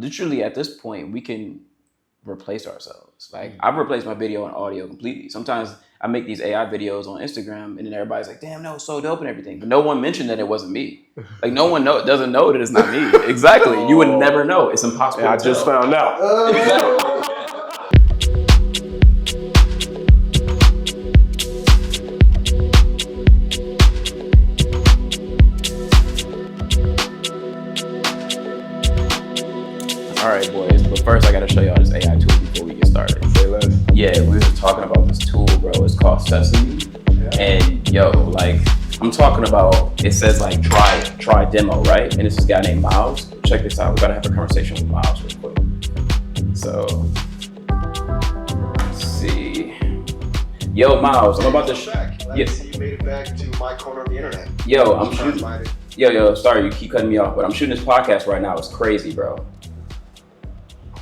literally at this point, we can replace ourselves. Like I've replaced my video and audio completely. Sometimes I make these AI videos on Instagram, and then everybody's like, "Damn, that was so dope and everything," but no one mentioned that it wasn't me. Like no one doesn't know that it's not me. Exactly, you would never know. It's impossible. Yeah, I just found out. Exactly. All right, boys, but first I gotta show y'all this AI tool before we get started. Say less. Yeah, we were just talking about this tool, bro. It's called Sesame. Yeah. And yo, like, I'm talking about, it says like try demo, right? And it's this guy named Miles. Check this out. We gotta have a conversation with Miles real quick. So, let's see. Yo, Miles, I'm about to Yes. You made it back to my corner of the internet. Yo, I'm shooting. Yo, sorry, you keep cutting me off, but I'm shooting this podcast right now. It's crazy, bro.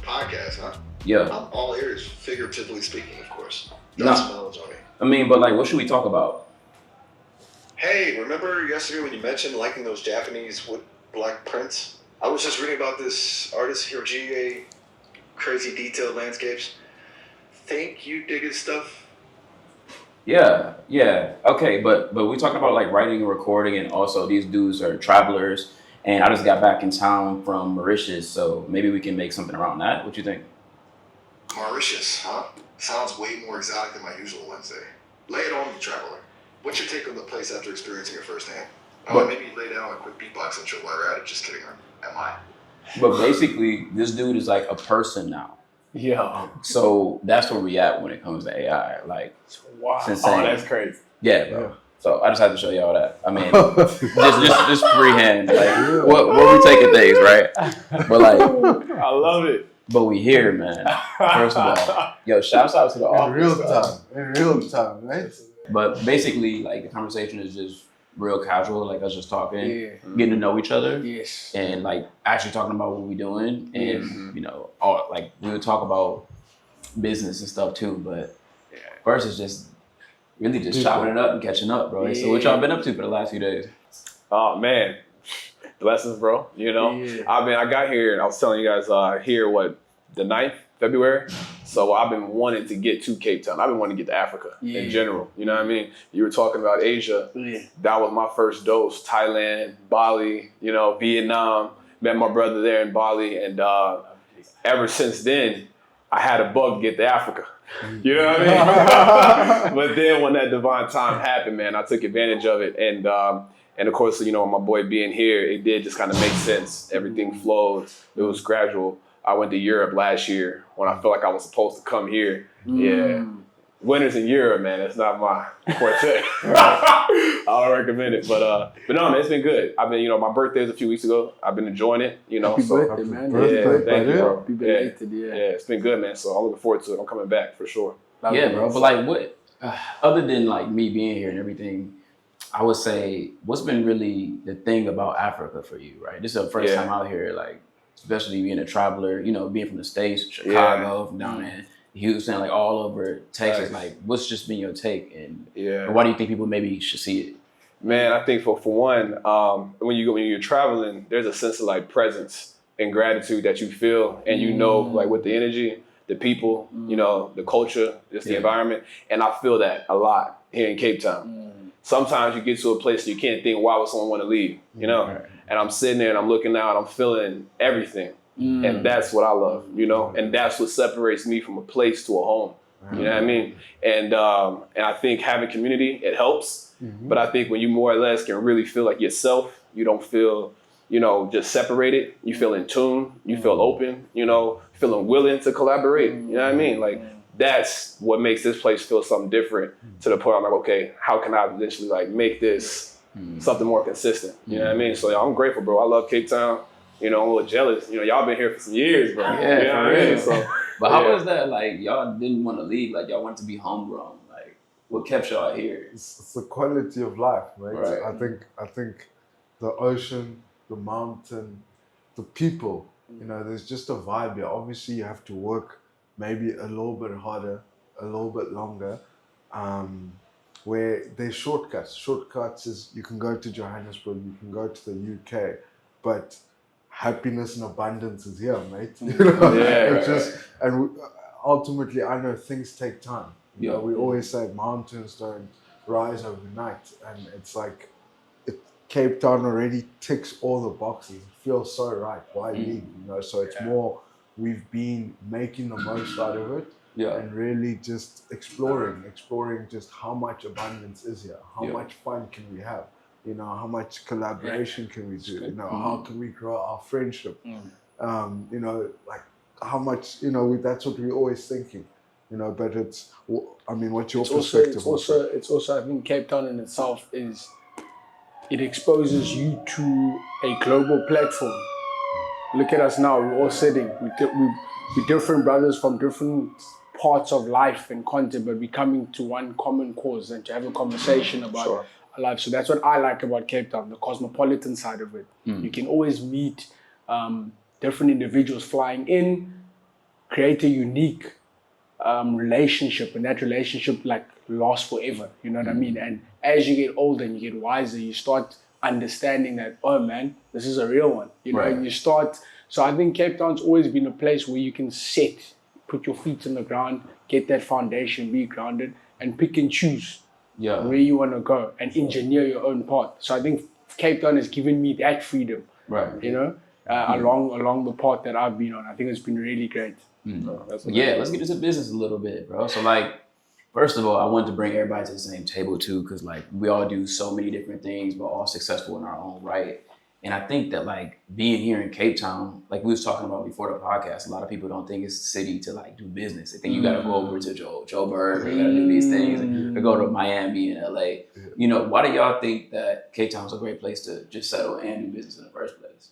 Podcast, huh? Yeah. I'm all ears, figuratively speaking, of course. That's knowledge on it. I mean, but like, what should we talk about? Hey, remember yesterday when you mentioned liking those Japanese wood black prints? I was just reading about this artist Hiroji, crazy detailed landscapes. Think you dig his stuff? Yeah. Okay, but we talking about like writing and recording, and also these dudes are travelers. And I just got back in town from Mauritius, so maybe we can make something around that. What you think? Mauritius, huh? Sounds way more exotic than my usual Wednesday. Lay it on me, traveler. What's your take on the place after experiencing it firsthand? Maybe lay down a quick beatbox intro while we're at it. Just kidding, am I? But basically, this dude is like a person now. Yeah. So that's where we at when it comes to AI. Like, wow. It's insane. Oh, that's crazy. Yeah, bro. Yeah. So I just had to show y'all that. I mean, just freehand. Like, what we taking things, right? But like, I love it. But we here, man. First of all, yo, shouts out to the office. In real time, right? But basically, like the conversation is just real casual, like us just talking, getting to know each other, and like actually talking about what we're doing, and you know, all like we would talk about business and stuff too. But first, it's just really just chopping it up and catching up, bro. So what y'all been up to for the last few days? Oh man, blessings, bro. You know, I got here, and I was telling you guys here the 9th February. So I've been wanting to get to Cape Town. I've been wanting to get to Africa in general. You know what I mean? You were talking about Asia. That was my first dose. Thailand, Bali, you know, Vietnam. Met my brother there in Bali, and ever since then, I had a bug to get to Africa. You know what I mean? But then when that divine time happened, man, I took advantage of it. And of course, you know, my boy being here, it did just kind of make sense. Everything flowed. It was gradual. I went to Europe last year when I felt like I was supposed to come here. Yeah. Winters in Europe, man, it's not my forte. I don't recommend it. But no, man, it's been good. I've been, you know, my birthday was a few weeks ago. I've been enjoying it, you know. Happy birthday, man. Thank you, bro. Happy belated, yeah, it's been good, man. So I'm looking forward to it. I'm coming back for sure. Yeah, bro. But like, what, other than like me being here and everything, I would say, what's been really the thing about Africa for you, right? This is the first time out here, like, especially being a traveler, you know, being from the States, Chicago, from down in Houston, like all over Texas. Like, what's just been your take, and why do you think people maybe should see it? Man, I think for one, when you're traveling, there's a sense of like presence and gratitude that you feel, and you know, like with the energy, the people, you know, the culture, just the environment, and I feel that a lot here in Cape Town. Sometimes you get to a place that you can't think, why would someone want to leave, you know? And I'm sitting there and I'm looking out, I'm feeling everything. And that's what I love, you know? And that's what separates me from a place to a home. You know what I mean? And I think having community, it helps. But I think when you more or less can really feel like yourself, you don't feel, you know, just separated. You feel in tune, you feel open, you know, feeling willing to collaborate. You know what I mean? Like, that's what makes this place feel something different, to the point I'm like, okay, how can I eventually like make this something more consistent? You know what I mean? So I'm grateful, bro. I love Cape Town. You know, I'm a little jealous. You know, y'all been here for some years, bro. Yeah, you know what I mean? So, but how was that? Like, y'all didn't want to leave. Like, y'all wanted to be homegrown. Like, what kept y'all here? It's the quality of life, right? I think the ocean, the mountain, the people. You know, there's just a vibe here. Obviously, you have to work maybe a little bit harder, a little bit longer, where there's shortcuts. Shortcuts is you can go to Johannesburg, you can go to the UK, but happiness and abundance is here, mate. Yeah, Ultimately, I know things take time. You know, Yeah. we always say mountains don't rise overnight, and it's like Cape Town already ticks all the boxes. It feels so right. Why leave? You know, so it's more we've been making the most out of it. Yeah. And really just exploring just how much abundance is here, how much fun can we have, you know, how much collaboration can we do, you know, how can we grow our friendship, you know, like how much, you know, that's what we're always thinking, you know. But it's, I mean, what's your perspective? It's also, I think Cape Town in itself it exposes you to a global platform. Look at us now, we're all sitting, we're different brothers from different parts of life and content, but we're coming to one common cause and to have a conversation about our life. So that's what I like about Cape Town, the cosmopolitan side of it. You can always meet different individuals flying in, create a unique relationship, and that relationship like lasts forever, you know what I mean? And as you get older and you get wiser, you start understanding that, oh man, this is a real one, you know. And you start, so I think Cape Town's always been a place where you can put your feet on the ground, get that foundation, be grounded, and pick and choose where you want to go and engineer your own path. So I think Cape Town has given me that freedom, you know, along the path that I've been on. I think it's been really great. Let's get into business a little bit, bro. So like, first of all, I wanted to bring everybody to the same table too, because like we all do so many different things, but all successful in our own right. And I think that like being here in Cape Town, like we was talking about before the podcast, a lot of people don't think it's a city to like do business. They think you got to go over to Joburg, or you got to do these things, or go to Miami and LA. You know, why do y'all think that Cape Town's a great place to just settle and do business in the first place?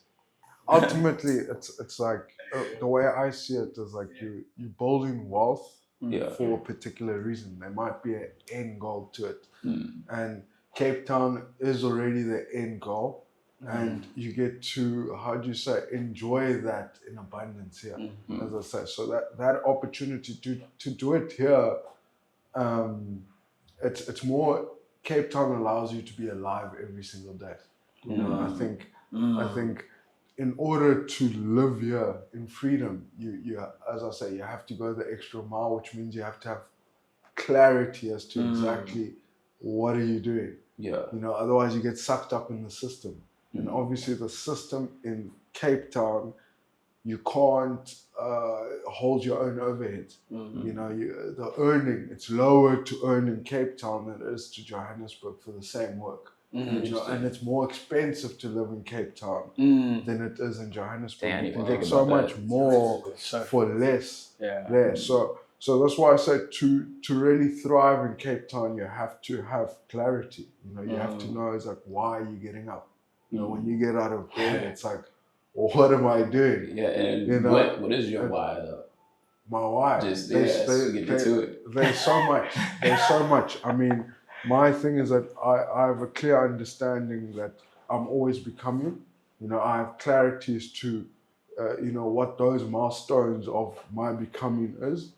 Ultimately, it's like the way I see it is like you building wealth for a particular reason. There might be an end goal to it, and Cape Town is already the end goal. And you get to, how do you say, enjoy that in abundance here, as I say. So that opportunity to do it here, it's more, Cape Town allows you to be alive every single day. You know, I think in order to live here in freedom, you as I say, you have to go the extra mile, which means you have to have clarity as to exactly what are you doing. You know, otherwise you get sucked up in the system. And obviously the system in Cape Town, you can't hold your own overhead. You know, the earning, it's lower to earn in Cape Town than it is to Johannesburg for the same work. You know, and it's more expensive to live in Cape Town than it is in Johannesburg. Damn, you can get so much more for less there. So that's why I say to really thrive in Cape Town, you have to have clarity. You know, you have to know, it's like, why are you getting up? You know, when you get out of bed, it's like, well, what am I doing? And you know, what is your why though? My why? Just get into it. There's so much. There's so much. I mean, my thing is that I have a clear understanding that I'm always becoming. You know, I have clarity as to, you know, what those milestones of my becoming is.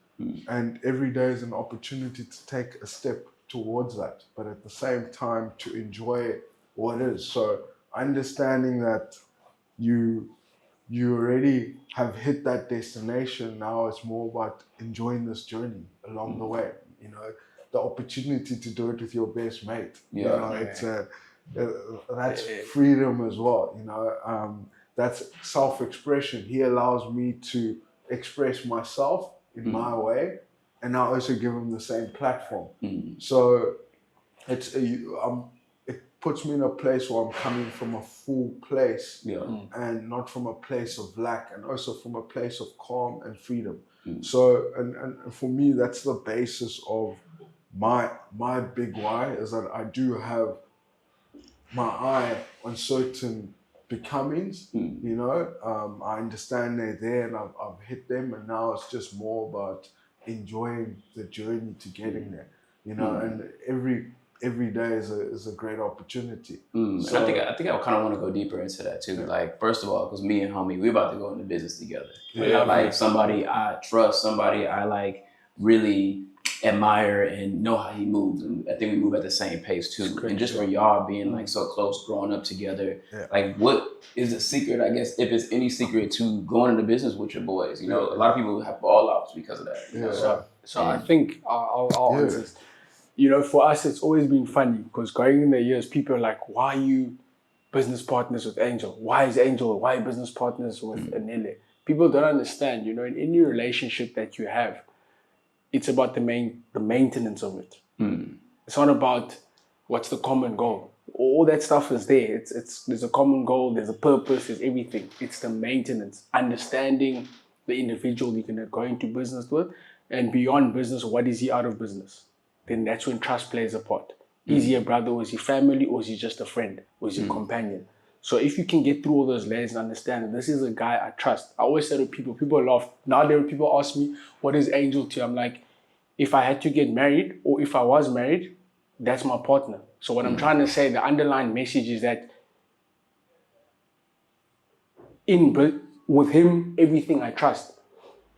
And every day is an opportunity to take a step towards that, but at the same time to enjoy what is. So understanding that you already have hit that destination, now it's more about enjoying this journey along the way. You know, the opportunity to do it with your best mate. You know, it's that's freedom as well. You know, that's self-expression. He allows me to express myself in my way, and I also give him the same platform. So it's it puts me in a place where I'm coming from a full place, and not from a place of lack, and also from a place of calm and freedom. So and for me, that's the basis of my big why, is that I do have my eye on certain becomings. You know, I understand they're there and I've hit them, and now it's just more about enjoying the journey to getting there. You know, and every day is a great opportunity. So I think I kind of want to go deeper into that too. Like, first of all, because me and homie, we're about to go into business together. Like somebody I trust, somebody I like really admire and know how he moves. And I think we move at the same pace too. And just for y'all being like so close, growing up together, like what is the secret, I guess, if it's any secret to going into business with your boys? You know, a lot of people have fall outs because of that. You know? So I think I'll answer this. You know, for us, it's always been funny because going in the years, people are like, why are you business partners with Angel? Why is Angel? Why business partners with Anele? People don't understand, you know, in any relationship that you have, it's about the maintenance of it. It's not about what's the common goal. All that stuff is there. There's a common goal, there's a purpose, there's everything. It's the maintenance, understanding the individual you're gonna go into business with, and beyond business, what is he out of business? Then that's when trust plays a part. Is he a brother, or is he family, or is he just a friend, or is he a companion? So if you can get through all those layers and understand that this is a guy I trust. I always say to people laugh. Now there are people ask me, what is Angel to you? I'm like, if I had to get married, or if I was married, that's my partner. So what I'm trying to say, the underlying message is that with him, everything I trust.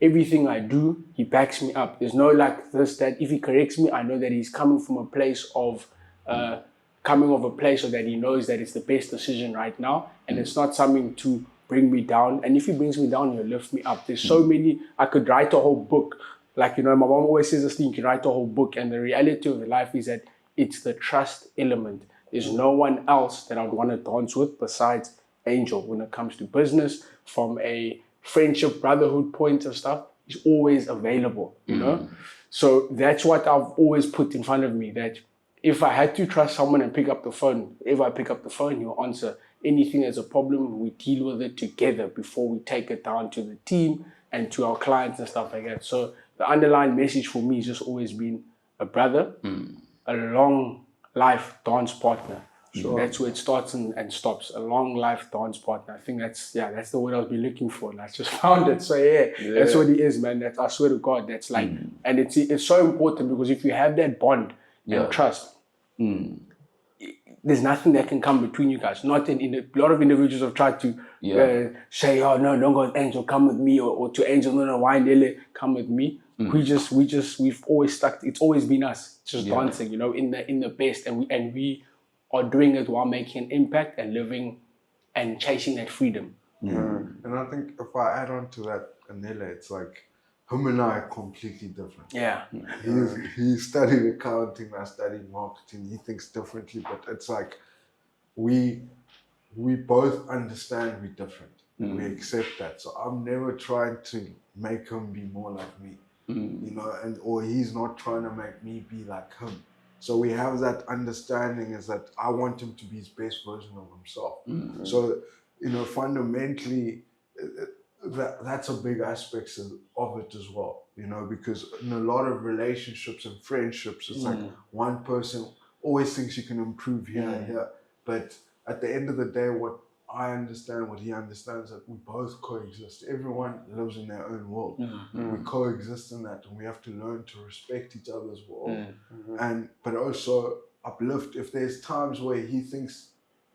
Everything I do, he backs me up. There's no like this, that. If he corrects me, I know that he's coming from a place of or that he knows that it's the best decision right now, and it's not something to bring me down. And if he brings me down, he'll lift me up. There's so many. I could write a whole book. Like, you know, my mom always says this thing, you can write a whole book. And the reality of life is that it's the trust element. There's no one else that I would want to dance with besides Angel when it comes to business. From a friendship, brotherhood point of stuff, is always available, you know? So that's what I've always put in front of me, that if I had to trust someone and pick up the phone, if I pick up the phone, he'll answer. Anything as a problem, we deal with it together before we take it down to the team and to our clients and stuff like that. So the underlying message for me has just always been a brother, a long life dance partner. Sure. That's where it starts and stops. A long life dance partner. I think that's the word I've been looking for. And I just found it. So that's what he is, man. I swear to God, that's like, and it's so important, because if you have that bond and trust, there's nothing that can come between you guys. Not a lot of individuals have tried to say, oh no, don't go with Angel, come with me, or to Angel, no, why Nele, come with me. We've always stuck. It's always been us, just dancing, you know, in the best, and we are doing it while making an impact and living and chasing that freedom. And I think if I add on to that, Anele, it's like him and I are completely different. Yeah. He studied accounting, I studied marketing. He thinks differently, but it's like we both understand we're different. We accept that. So I'm never trying to make him be more like me, you know, or he's not trying to make me be like him. So we have that understanding, is that I want him to be his best version of himself. So, you know, fundamentally, that's a big aspect of it as well, you know, because in a lot of relationships and friendships, it's like one person always thinks you can improve here and here. But at the end of the day, what I understand, what he understands, that we both coexist. Everyone lives in their own world. We coexist in that, and we have to learn to respect each other's world, but also uplift. If there's times where he thinks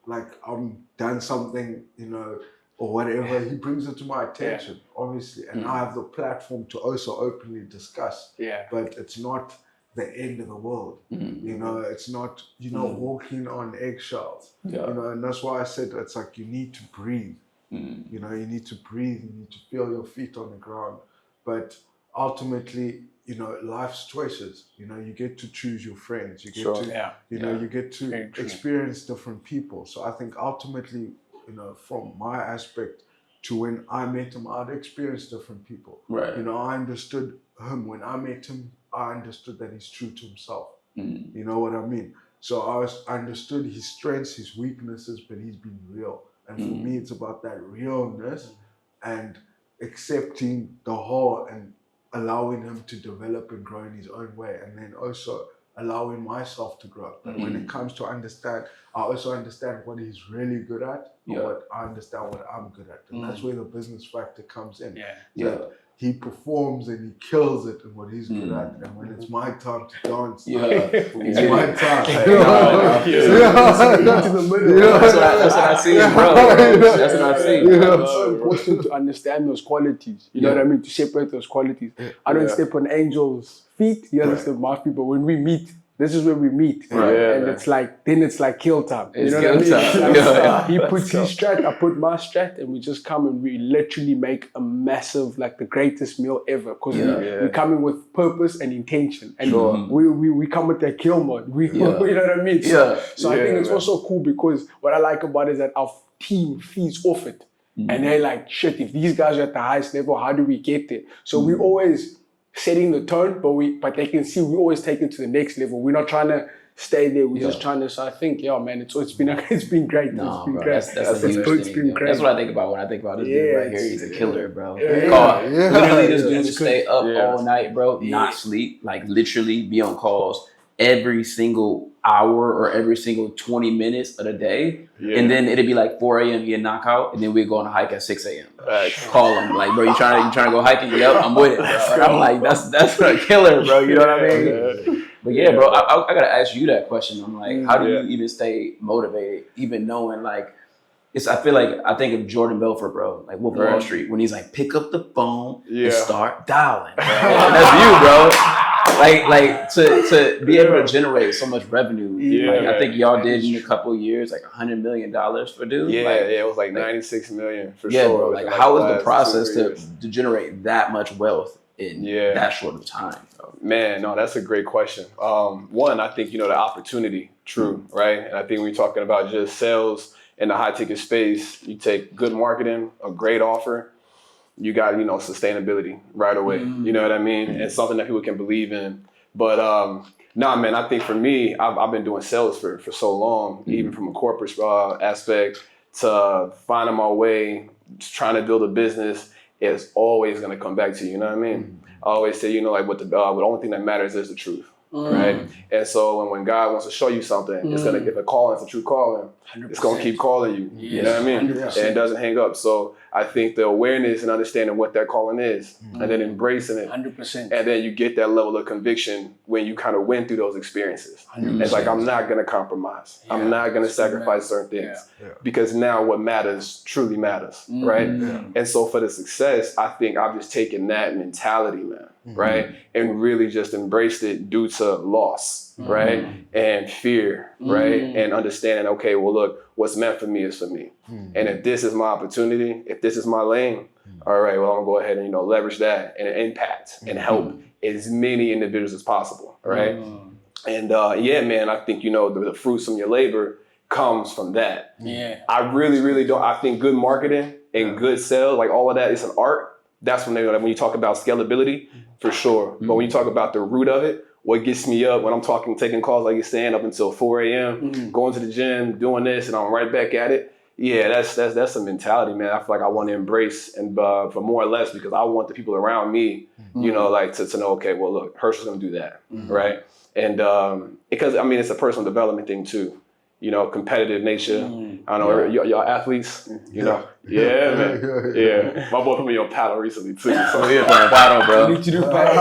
like I'm done something, you know, or whatever, he brings it to my attention, obviously, and I have the platform to also openly discuss. But it's not the end of the world. You know, it's not, you know, walking on eggshells. You know, and that's why I said it's like you need to breathe. You know, you need to breathe, you need to feel your feet on the ground. But ultimately, you know, life's choices. You know, you get to choose your friends. You get to, you know, you get to experience different people. So I think ultimately, you know, from my aspect, to when I met him, I'd experienced different people. You know, I understood him. When I met him, I understood that he's true to himself. You know what I mean? So I understood his strengths, his weaknesses, but he's been real. And for me, it's about that realness and accepting the whole and allowing him to develop and grow in his own way. And then also allowing myself to grow. But when it comes to understand, I also understand what he's really good at but what I understand what I'm good at. And that's where the business factor comes in. Yeah. He performs and he kills it in what he's good at. And when it's my time to dance, it's my time. That's what I see, bro. That's what I see. It's so important to understand those qualities. You know what I mean? To separate those qualities. I don't step on angels' feet. He doesn't step on my feet. But when we meet, this is where we meet. And it's like kill time. You know what I mean? He puts his strat, I put my strat, and we just come and we literally make a massive, like the greatest meal ever. Because we come in with purpose and intention. And we come with that kill mode. You know what I mean? So I think it's also cool because what I like about it is that our team feeds off it. And they're like, shit, if these guys are at the highest level, how do we get there? So we always setting the tone, but they can see we always take it to the next level. We're not trying to stay there. We're just trying to. So I think, man, it's been great. No, it's been bro, great. That's a huge thing. It's been great. That's what I think about when I think about this dude right here. He's a killer, bro. Literally, this dude stay up all night, bro, not sleep, like literally be on calls every single hour or every single 20 minutes of the day. And then it'd be like 4 a.m. he'd knock out, and then we'd go on a hike at 6 a.m. Call him like, bro, you trying to go hiking? Yep, I'm with it, bro. And I'm like, that's a killer, bro. You know what I mean? But yeah, bro, I gotta ask you that question. I'm like, how do you even stay motivated, even knowing like I think of Jordan Belfort, bro, like Wolf of Wall Street, when he's like, pick up the phone and start dialing. Bro. And that's you, bro. Like to be able to generate so much revenue. I think y'all did in a couple of years, like $100 million for dude. It was like 96 million for sure. Bro, like how was the process to generate that much wealth in that short of time? Bro? Man, no, that's a great question. One, I think, the opportunity, right? And I think when we're talking about just sales in the high ticket space, you take good marketing, a great offer, you got, sustainability right away. You know what I mean? And something that people can believe in. But man, I think for me, I've been doing sales for so long, even from a corporate aspect to finding my way, trying to build a business. It's always going to come back to you. You know what I mean? I always say, like the only thing that matters is the truth. Right. And so when God wants to show you something, it's gonna, if a calling is a true calling, 100%. It's gonna keep calling you. You know what I mean? 100%. And it doesn't hang up. So I think the awareness and understanding what that calling is, and then embracing it, 100%. And then you get that level of conviction when you kind of went through those experiences. 100%. It's like, I'm not gonna compromise. I'm not gonna sacrifice certain things because now what matters truly matters, right? And so for the success, I think I've just taken that mentality, man, right, and really just embraced it due to loss, right, and fear, right, and understanding, okay, well, look, what's meant for me is for me, and if this is my opportunity, if this is my lane, all right, well, I'm gonna go ahead and leverage that and impact and help as many individuals as possible, right, and man, I think the fruits from your labor comes from that. I really don't. I think good marketing and good sales, like all of that, is an art. That's when when you talk about scalability, for sure. But when you talk about the root of it, what gets me up when I'm taking calls like you're saying up until 4 a.m., going to the gym, doing this, and I'm right back at it. Yeah, that's a mentality, man. I feel like I want to embrace and for more or less because I want the people around me, like to know, okay, well, look, Herschel's gonna do that, right? And because it's a personal development thing too. Competitive nature. I don't know, y'all athletes, man. Yeah. My boy put me on paddle recently too. So yeah, playing paddle, bro. You need to do paddle.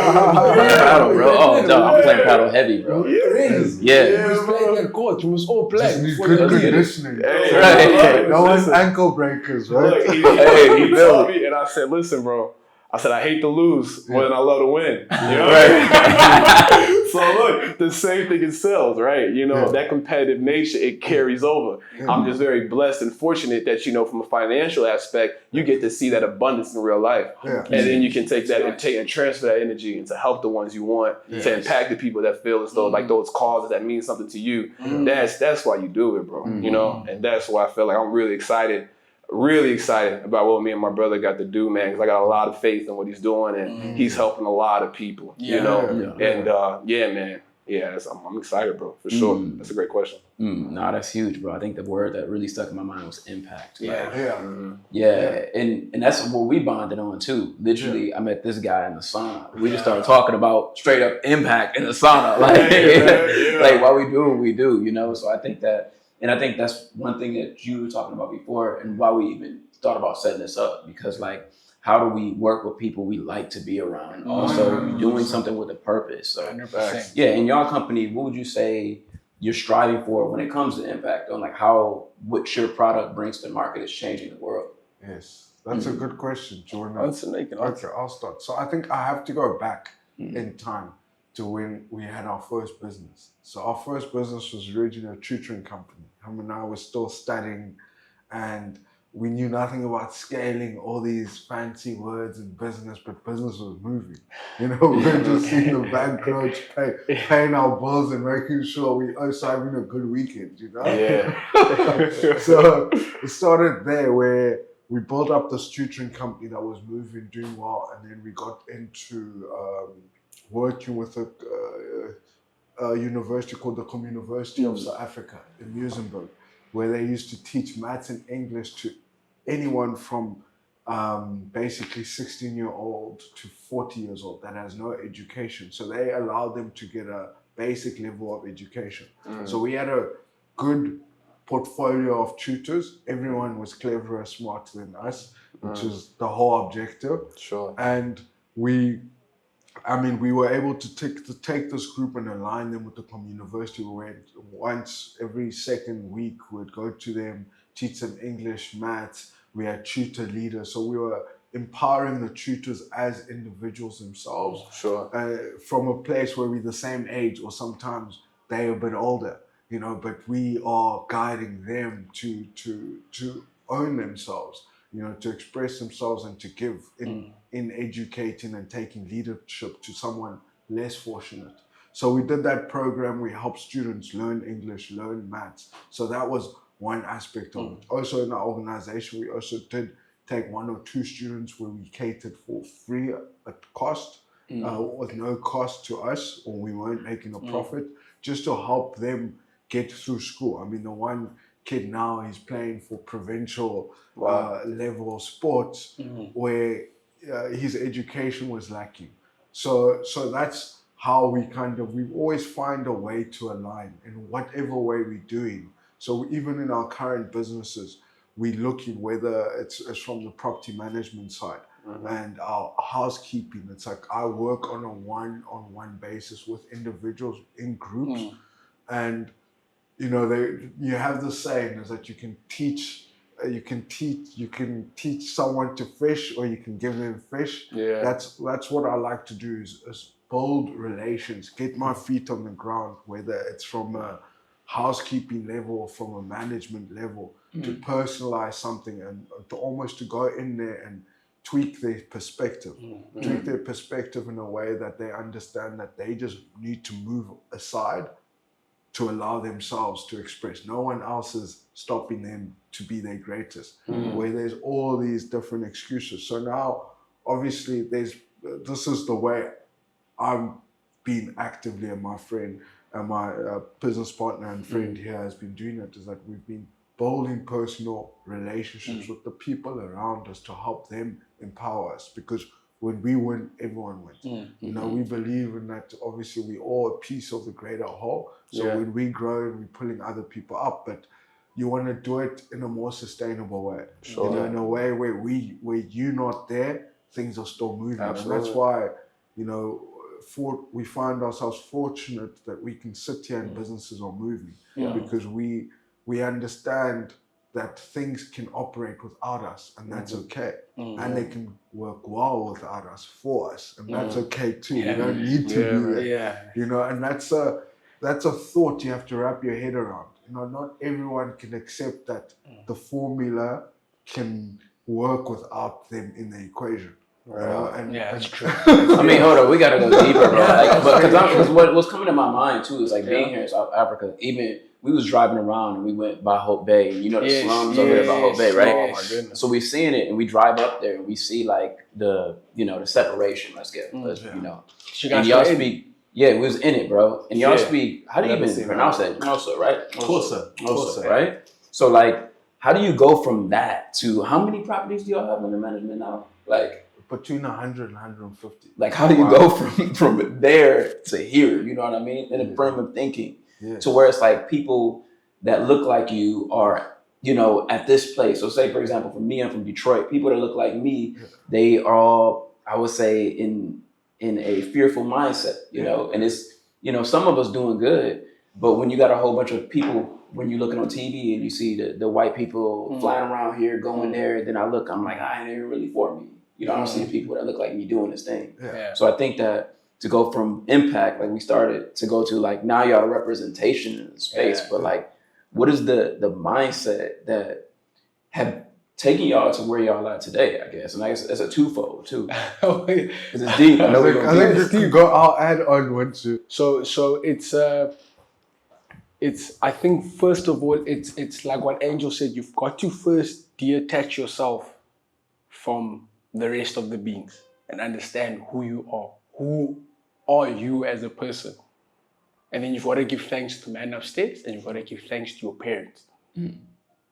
Paddle, bro. Oh, no, I'm playing paddle heavy, bro. Yeah. We was playing that court. We was all playing. Just good conditioning. Right. No one's ankle breakers, right? He told me, and I said, listen, bro. I said, I hate to lose more than I love to win. Right? So look, the same thing in sales, right? That competitive nature, it carries over. I'm just very blessed and fortunate that, from a financial aspect, you get to see that abundance in real life. And then you can take that and transfer that energy and to help the ones you want, to impact the people that feel as though like those causes that mean something to you. That's why you do it, bro. And that's why I feel like I'm really excited about what me and my brother got to do, man, because I got a lot of faith in what he's doing, and he's helping a lot of people, and man, I'm excited, bro, for sure. That's a great question. No, that's huge, bro. I think the word that really stuck in my mind was impact. And that's what we bonded on too. Literally, I met this guy in the sauna. We just started talking about straight up impact in the sauna, like what we do, So I think that And I think that's one thing that you were talking about before, and why we even thought about setting this up, because like, how do we work with people we like to be around, and also doing something with a purpose? So 100%. yeah, in your company, what would you say you're striving for when it comes to impact, on like how what your product brings to the market is changing the world? Yes, that's a good question, Jordan. Okay, I'll start. So I think I have to go back in time to when we had our first business. So our first business was originally a tutoring company. Him and I were still studying, and we knew nothing about scaling, all these fancy words in business, but business was moving. You know, we were just seeing the bank notes, paying our bills and making sure we also having a good weekend, you know? Yeah. So it started there, where we built up this tutoring company that was moving, doing well, and then we got into working with a university called the Communiversity of South Africa in Muizenberg, where they used to teach maths and English to anyone from basically 16-year-old to 40 years old that has no education. So they allowed them to get a basic level of education. So we had a good portfolio of tutors. Everyone was cleverer, smarter than us, which is the whole objective. Sure. And we were able to take this group and align them with the Communiversity. We went once every second week. We'd go to them, teach them English, maths. We had tutor leaders. So we were empowering the tutors as individuals themselves. Sure. From a place where we're the same age, or sometimes they're a bit older, you know, but we are guiding them to own themselves, you know, to express themselves and to give in educating and taking leadership to someone less fortunate. So we did that program. We helped students learn English, learn maths. So that was one aspect of it. Also in our organization, we also did take 1 or 2 students where we catered for free at cost, with no cost to us, or we weren't making a profit, just to help them get through school. I mean, the one kid now, he's playing for provincial level of sports, where his education was lacking. So that's how we always find a way to align in whatever way we're doing. So even in our current businesses, we're looking whether it's from the property management side and our housekeeping. It's like I work on a one-on-one basis with individuals in groups, and you know, you have the saying is that you can teach someone to fish, or you can give them fish. Yeah. That's what I like to do is build relations, get my feet on the ground, whether it's from a housekeeping level or from a management level, to personalize something and to go in there and tweak their perspective, in a way that they understand that they just need to move aside to allow themselves to express. No one else is stopping them to be their greatest, where there's all these different excuses. So now, obviously, this is the way I'm being actively, and my friend and my business partner and friend here has been doing it, is that we've been building personal relationships with the people around us to help them empower us, because when we win, everyone wins. You know, we believe in that. Obviously, we're all a piece of the greater whole. So when we grow, we're pulling other people up, but you want to do it in a more sustainable way. Sure. You know, in a way where you're not there, things are still moving. Absolutely. And that's why, you know, we find ourselves fortunate that we can sit here and businesses are moving, because we understand that things can operate without us, and that's okay. And they can work well without us, for us, and that's okay too. You don't need to do that. You know, and that's a thought you have to wrap your head around. You know, not everyone can accept that the formula can work without them in the equation. That's true. I mean, hold on, we gotta go deeper, bro. Because what's coming to my mind too is like being here in South Africa. Even we was driving around and we went by Hope Bay, and you know the slums over there by Hope Bay, right? Oh my goodness. So we're seeing it, and we drive up there and we see like the separation. And y'all speak. Yeah, we was in it, bro. And y'all speak. How do you even pronounce that? Mosa, right? Mosa, right? So like, how do you go from that to how many properties do y'all have under management now? Like between 100 and 150. Like, how do you go from there to here? You know what I mean? In a frame of thinking, to where it's like people, that look like you are, you know, at this place. So say, for example, for me, I'm from Detroit. People that look like me, they are all, I would say, in a fearful mindset, you know, and it's, you know, some of us doing good, but when you got a whole bunch of people, when you're looking on TV and you see the white people flying around here, going there, then I'm like, I ain't really for me. You know, I don't see the people that look like me doing this thing. Yeah. So I think that to go from impact, like we started, to go to like now y'all representation in the space, but like, what is the mindset that have taken y'all to where y'all are today, I guess? And I guess it's a twofold too. It's deep. I think you can go, I'll add on one too. So it's I think first of all it's like what Angel said, you've got to first detach yourself from the rest of the beings and understand who you are. Who are you as a person? And then you've got to give thanks to man upstairs, and you've got to give thanks to your parents. The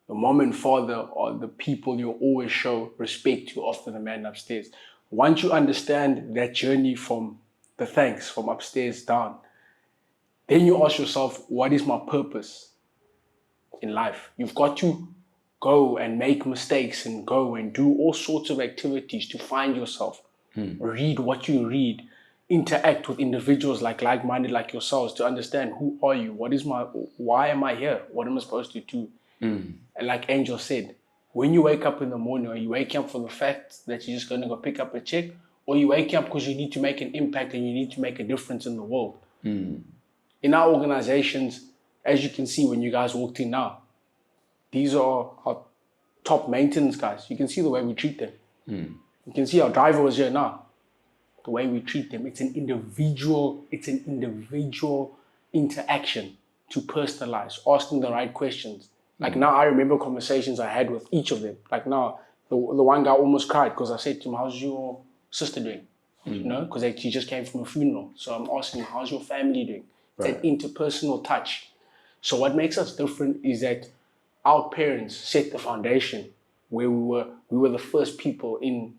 mom and father are the people you always show respect to after the man upstairs. Once you understand that journey from the thanks, from upstairs down, then you ask yourself, what is my purpose in life? You've got to go and make mistakes and go and do all sorts of activities to find yourself. Read what you read. Interact with individuals like-minded like yourselves to understand who are you? Why am I here? What am I supposed to do? And like Angel said, when you wake up in the morning, are you waking up for the fact that you're just going to go pick up a check? Or you waking up because you need to make an impact and you need to make a difference in the world? In our organizations, as you can see when you guys walked in now, these are our top maintenance guys. You can see the way we treat them. You can see our driver was here now. The way we treat them, it's an individual interaction to personalize, asking the right questions. Like now I remember conversations I had with each of them. Like now, the one guy almost cried because I said to him, how's your sister doing? You know, because she just came from a funeral. So I'm asking him, how's your family doing? It's an interpersonal touch. So what makes us different is that our parents set the foundation where we were the first people in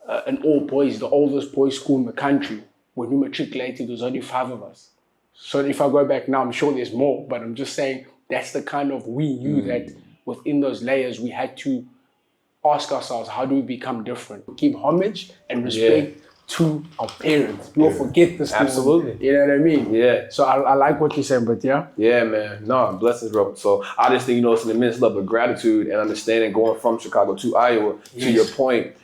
an the oldest boys' school in the country. When we matriculated, there was only 5 of us. So if I go back now, I'm sure there's more, but I'm just saying that's the kind of, we knew that within those layers, we had to ask ourselves, how do we become different? Give homage and respect to our parents. We will forget this thing. Absolutely. You know what I mean? Yeah. So I like what you're saying, but yeah. Yeah, man. No, blessings, bro. So I just think, you know, it's an immense level of gratitude and understanding going from Chicago to Iowa. To your point,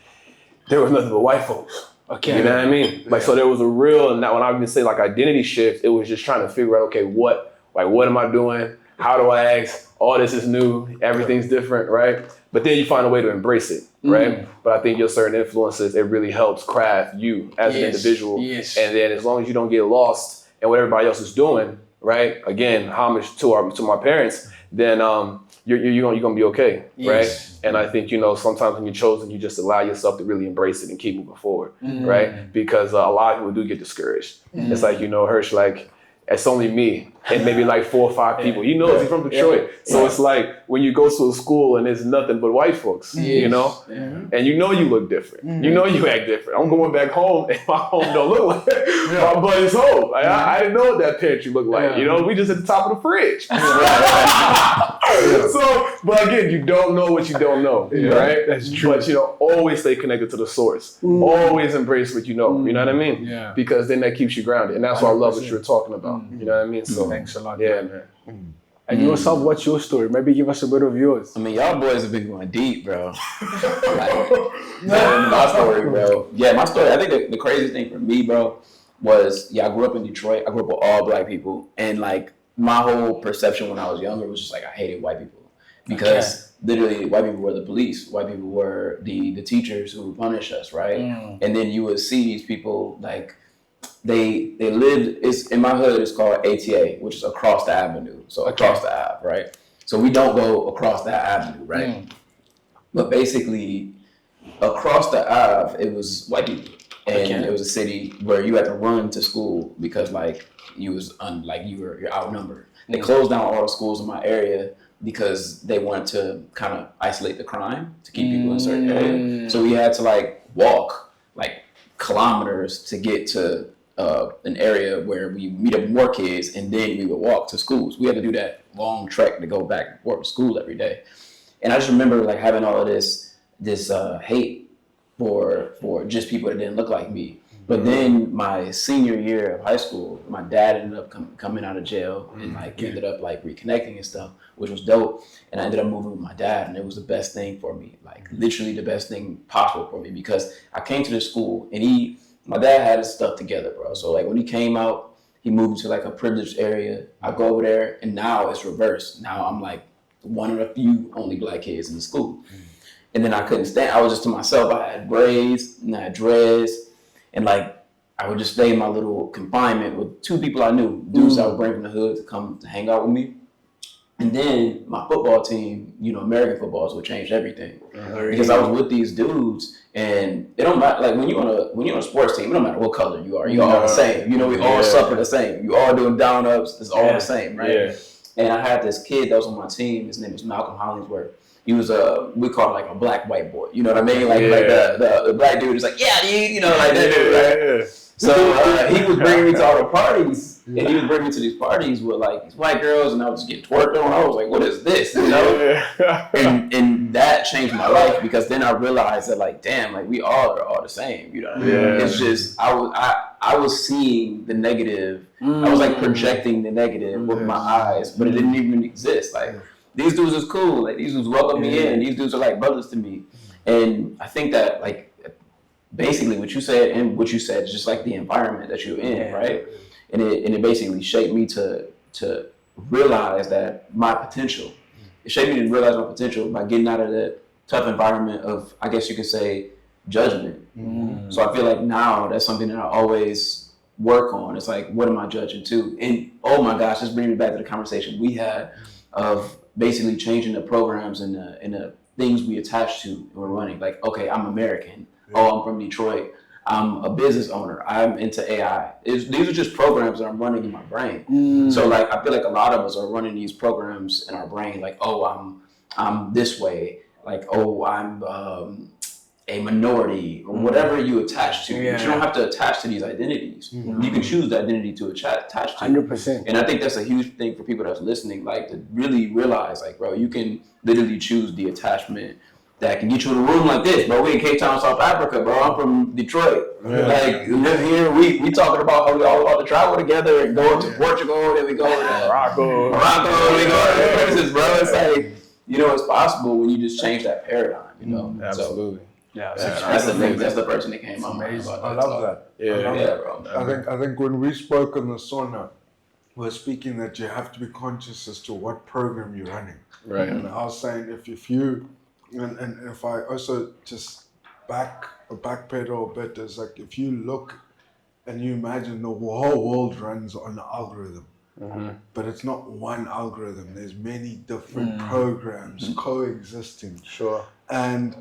there was nothing but white folks. Okay. You know what I mean? Like, so there was a real, and when I even say like identity shift, it was just trying to figure out, okay, what am I doing? How do I ask? All this is new. Everything's different, right? But then you find a way to embrace it, right? But I think your certain influences, it really helps craft you as an individual. Yes. And then as long as you don't get lost in what everybody else is doing, right? Again, homage to my parents, then you're gonna be okay, right? And I think, you know, sometimes when you're chosen, you just allow yourself to really embrace it and keep moving forward, right? Because a lot of people do get discouraged. It's like, you know, Hirsch, like, it's only me and maybe like 4 or 5 people. He knows he's from Detroit. So it's like when you go to a school and there's nothing but white folks, you know? And you know you look different. You know you act different. I'm going back home and my home don't look like my buddy's home. Like, I didn't know what that pantry looked like. You know, we just at the top of the fridge. So, but again, you don't know what you don't know, right? That's true. But, you know, always stay connected to the source. Always embrace what you know. You know what I mean? Yeah. Because then that keeps you grounded. And that's why I love what you're talking about. You know what I mean? So thanks a lot. Yeah, man. And yourself, what's your story? Maybe give us a bit of yours. I mean, y'all boys have been going deep, bro. My story, bro. Yeah, my story. I think the craziest thing for me, bro, was, I grew up in Detroit. I grew up with all black people. And like, my whole perception when I was younger was just like, I hated white people. Because literally, white people were the police. White people were the teachers who would punish us, right? And then you would see these people, like, they lived, it's in my hood, it's called ATA, which is across the avenue. So across the Ave, right? So we don't go across that avenue, right? But basically, across the Ave, it was white people. And it was a city where you had to run to school because like you're outnumbered. They closed down all the schools in my area because they wanted to kind of isolate the crime to keep people in certain areas. So we had to like walk like kilometers to get to an area where we meet up with more kids, and then we would walk to schools. We had to do that long trek to go back and forth to school every day. And I just remember like having all of this hate for just people that didn't look like me. But then my senior year of high school, my dad ended up coming out of jail, and like we ended up like reconnecting and stuff, which was dope. And I ended up moving with my dad, and it was the best thing for me, like literally the best thing possible for me, because I came to this school and my dad had his stuff together, bro. So like when he came out, he moved to like a privileged area. I go over there, and now it's reversed. Now I'm like one of the few only black kids in the school. And then I couldn't stand. I was just to myself. I had braids and I had dreads. And like, I would just stay in my little confinement with two people I knew, dudes I would bring from the hood to come to hang out with me. And then my football team, American football, so it changed everything. Because I was with these dudes, and it don't matter, like when you're on a sports team, it don't matter what color you are. You're all the same. We all suffer the same. You all doing down ups, it's all the same, right? Yeah. And I had this kid that was on my team, his name was Malcolm Hollingsworth. He was we call it like a black white boy. You know what I mean? Like the black dude is like, yeah, dude, like that dude, right? Yeah. So he was bringing me to all the parties, and he was bringing me to these parties with like these white girls, and I was just getting twerked on. I was like, what is this? And that changed my life, because then I realized that like, damn, like we all are all the same. You know what I mean? It's just I was seeing the negative. I was like projecting the negative with my eyes, but it didn't even exist. Like, these dudes is cool. Like, these dudes welcome me in. These dudes are like brothers to me. And I think that like basically what you said is just like the environment that you're in, right? And it basically shaped me to realize that my potential. It shaped me to realize my potential by getting out of that tough environment of, I guess you could say, judgment. So I feel like now that's something that I always work on. It's like, what am I judging to? And oh my gosh, this brings me back to the conversation we had of basically changing the programs and the things we attach to when we're running. Like, okay, I'm American. Oh, I'm from Detroit. I'm a business owner. I'm into AI. These are just programs that I'm running in my brain. So like, I feel like a lot of us are running these programs in our brain. Like, oh, I'm this way. Like, oh, I'm a minority, or whatever you attach to. But you don't have to attach to these identities. You can choose the identity to attach to. 100%. And I think that's a huge thing for people that's listening, like to really realize, like, bro, you can literally choose the attachment that can get you in a room like this, bro. We in Cape Town, South Africa, bro. I'm from Detroit. Like, live here. We talking about how we all about to travel together and go to Portugal, then we go to Morocco, we go to places, bro. It's like, it's possible when you just change that paradigm, Absolutely. So, that's the thing. That's the person that came on. I love that. Yeah, bro. I think when we spoke on the sauna, we're speaking that you have to be conscious as to what program you're running. Right. And I was saying if you, and if I also just backpedal a bit, is like if you look and you imagine the whole world runs on an algorithm. But it's not one algorithm. There's many different programs coexisting. Sure. And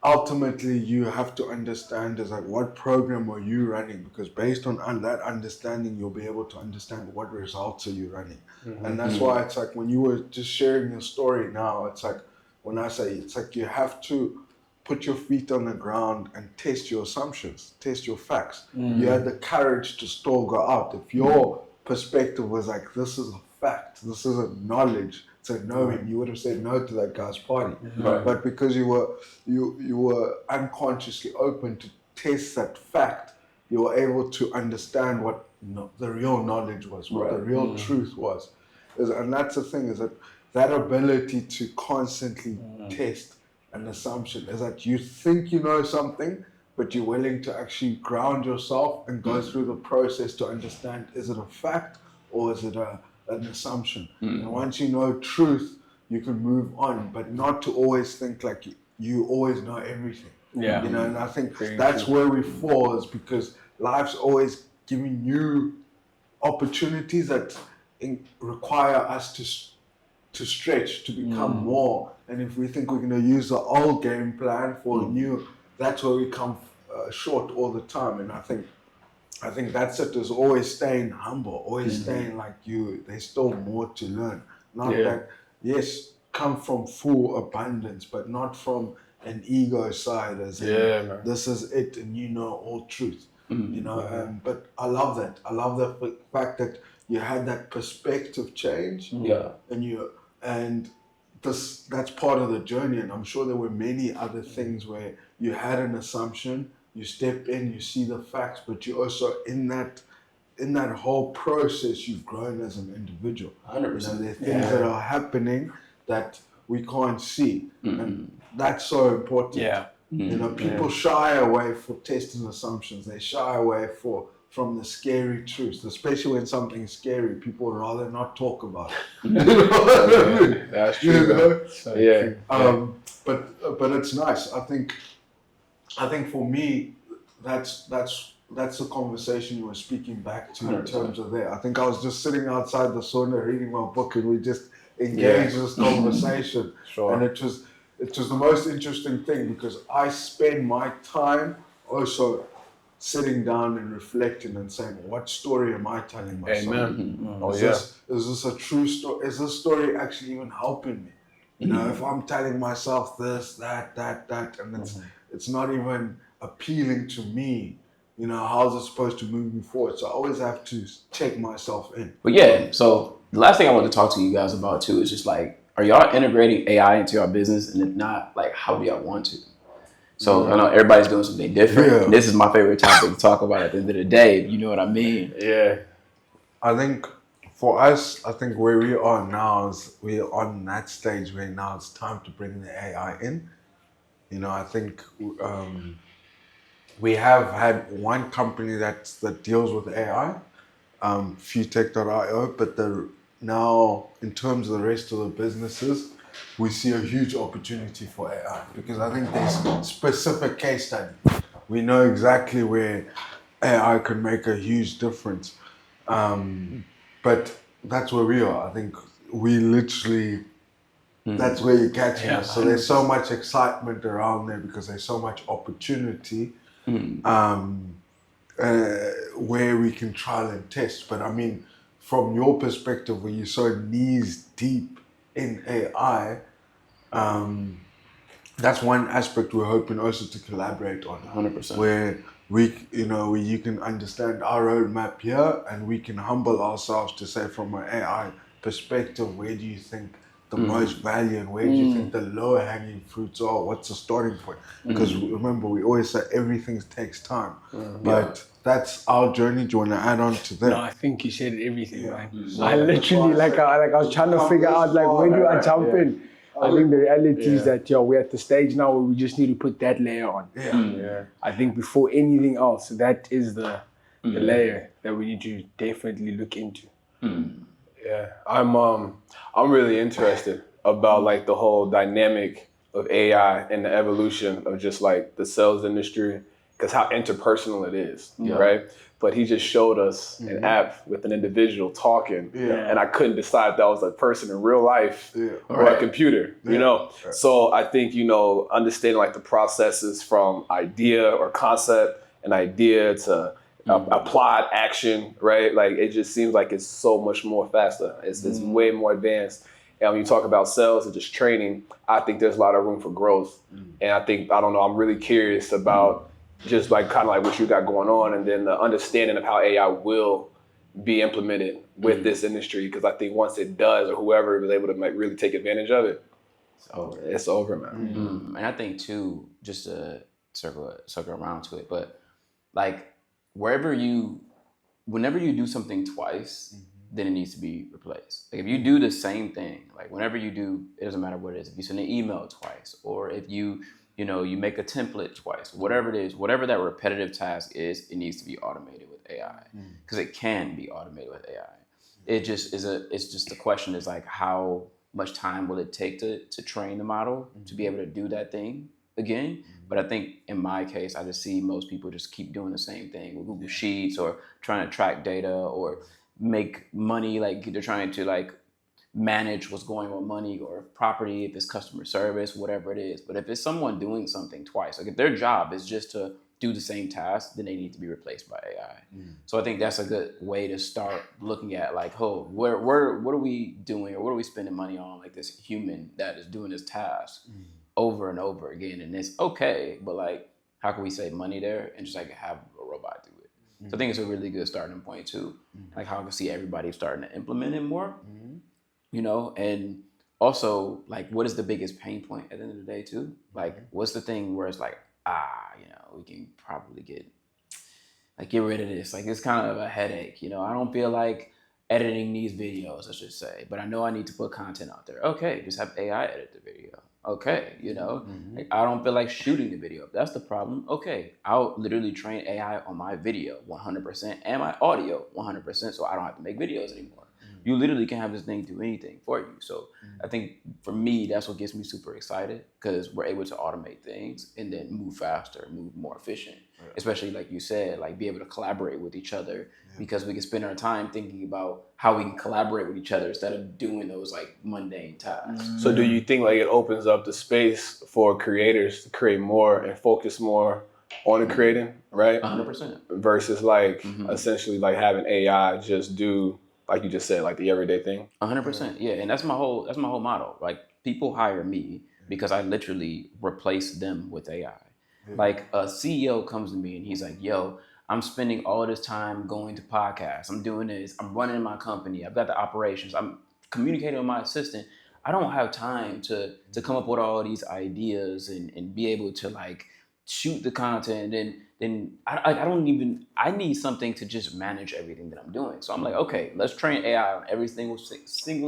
ultimately, you have to understand is like, what program are you running? Because based on that understanding, you'll be able to understand what results are you running. And that's why it's like when you were just sharing your story now, it's like when I say it's like you have to put your feet on the ground and test your assumptions, test your facts. You had the courage to still go out. If your perspective was like, this is a fact, this is a knowledge, it's a knowing, you would have said no to that guy's party. But because you were unconsciously open to test that fact, you were able to understand what the real knowledge was, what the real truth was. And that's the thing, is that ability to constantly test an assumption, is that you think you know something, but you're willing to actually ground yourself and go through the process to understand, is it a fact or is it an assumption? And once you know truth, you can move on, but not to always think like you always know everything. And I think that's where we fall, is because life's always giving you opportunities that require us to stretch, to become more. And if we think we're going to use the old game plan for a new, that's where we come short all the time. And I think that's it, is always staying humble, always staying like there's still more to learn. Not that, yes, come from full abundance, but not from an ego side, as in, this is it and you know all truth. you know. But I love that. I love the fact that you had that perspective change. Yeah. And that's part of the journey. And I'm sure there were many other things where you had an assumption, you step in, you see the facts, but you also in that whole process, you've grown as an individual. 100%. You know, there are things that are happening that we can't see, and that's so important. Yeah. You know, people shy away for testing assumptions. They shy away from the scary truths, especially when something's scary. People would rather not talk about it. You know what I mean? That's true. You know? So, yeah. But it's nice. I think for me, that's the conversation you were speaking back to 100%. In terms of there. I think I was just sitting outside the sauna reading my book, and we just engaged this conversation. Sure. And it was the most interesting thing, because I spend my time also sitting down and reflecting and saying, what story am I telling myself? Amen. Oh, Is this a true story? Is this story actually even helping me? You know, if I'm telling myself this, that, and it's not even appealing to me, you know, how's it supposed to move me forward? So I always have to check myself in. But yeah, so the last thing I want to talk to you guys about too is just like, are y'all integrating AI into your business? And if not, like, how do y'all want to? So I know everybody's doing something different. Yeah. And this is my favorite topic to talk about at the end of the day. You know what I mean? Yeah. I think for us, where we are now is we're on that stage where now it's time to bring the AI in. You know, I think we have had one company that deals with AI, Futech.io, but now in terms of the rest of the businesses, we see a huge opportunity for AI, because I think there's specific case study. We know exactly where AI can make a huge difference. But that's where we are. I think we literally, that's where you're catching us. So there's so much excitement around there because there's so much opportunity where we can trial and test. But I mean, from your perspective, where you're so knees deep in AI, that's one aspect we're hoping also to collaborate on. 100%. Where where you can understand our roadmap here, and we can humble ourselves to say, from an AI perspective, where do you think the most value, and where do you think the lower hanging fruits are? What's the starting point? Because remember, we always say everything takes time, but that's our journey. Do you want to add on to that? No, I think you said everything, man. I literally, I was trying to figure out, where do I jump in? I think the reality is that, we're at the stage now where we just need to put that layer on. I think before anything else, that is the layer that we need to definitely look into. Yeah, I'm really interested about the whole dynamic of AI and the evolution of just the sales industry, because how interpersonal it is, right? But he just showed us an app with an individual talking, and I couldn't decide if that was a person in real life or a computer, you know? So I think, understanding the processes from idea or concept and idea to applied action, right? It just seems like it's so much more faster. It's way more advanced. And when you talk about sales and just training, I think there's a lot of room for growth. And I think, I'm really curious about just kind of what you got going on, and then the understanding of how AI will be implemented with this industry. Because I think once it does, or whoever is able to really take advantage of it, it's over, man. And I think too, just to circle around to it, but whenever you do something twice, then it needs to be replaced. If you do the same thing, whenever you do, it doesn't matter what it is. If you send an email twice, or if you make a template twice, whatever it is, whatever that repetitive task is, it needs to be automated with AI, because it can be automated with AI. It just is it's just the question is how much time will it take to train the model to be able to do that thing again? But I think in my case, I just see most people just keep doing the same thing with Google Sheets, or trying to track data, or make money. They're trying to manage what's going on, money or property, if it's customer service, whatever it is. But if it's someone doing something twice, if their job is just to do the same task, then they need to be replaced by AI. So I think that's a good way to start looking at what are we doing, or what are we spending money on, this human that is doing this task over and over again. And it's okay, but how can we save money there and just have a robot do it? So I think it's a really good starting point too. Like how I can see everybody starting to implement it more, you know, and also like what is the biggest pain point at the end of the day too? Like what's the thing where it's like, you know, we can probably get rid of this. Like it's kind of a headache, you know. I don't feel like editing these videos, let's just say, but I know I need to put content out there. Okay, just have AI edit the video. Okay, you know, like, I don't feel like shooting the video. If that's the problem, okay, I'll literally train AI on my video 100% and my audio 100%, so I don't have to make videos anymore. You literally can have this thing do anything for you. So I think for me, that's what gets me super excited, because we're able to automate things and then move faster, move more efficient. Especially like you said, like be able to collaborate with each other, because we can spend our time thinking about how we can collaborate with each other instead of doing those like mundane tasks. So do you think like it opens up the space for creators to create more and focus more on the creating, right? 100%. Versus like essentially like having AI just do, like you just said, like the everyday thing? 100%. Yeah, and that's my whole model. Like people hire me because I literally replace them with AI. Like a CEO comes to me and he's like, yo, I'm spending all this time going to podcasts. I'm doing this. I'm running my company. I've got the operations. I'm communicating with my assistant. I don't have time to come up with all these ideas and be able to like shoot the content. And then I need something to just manage everything that I'm doing. So I'm like, okay, let's train AI on every single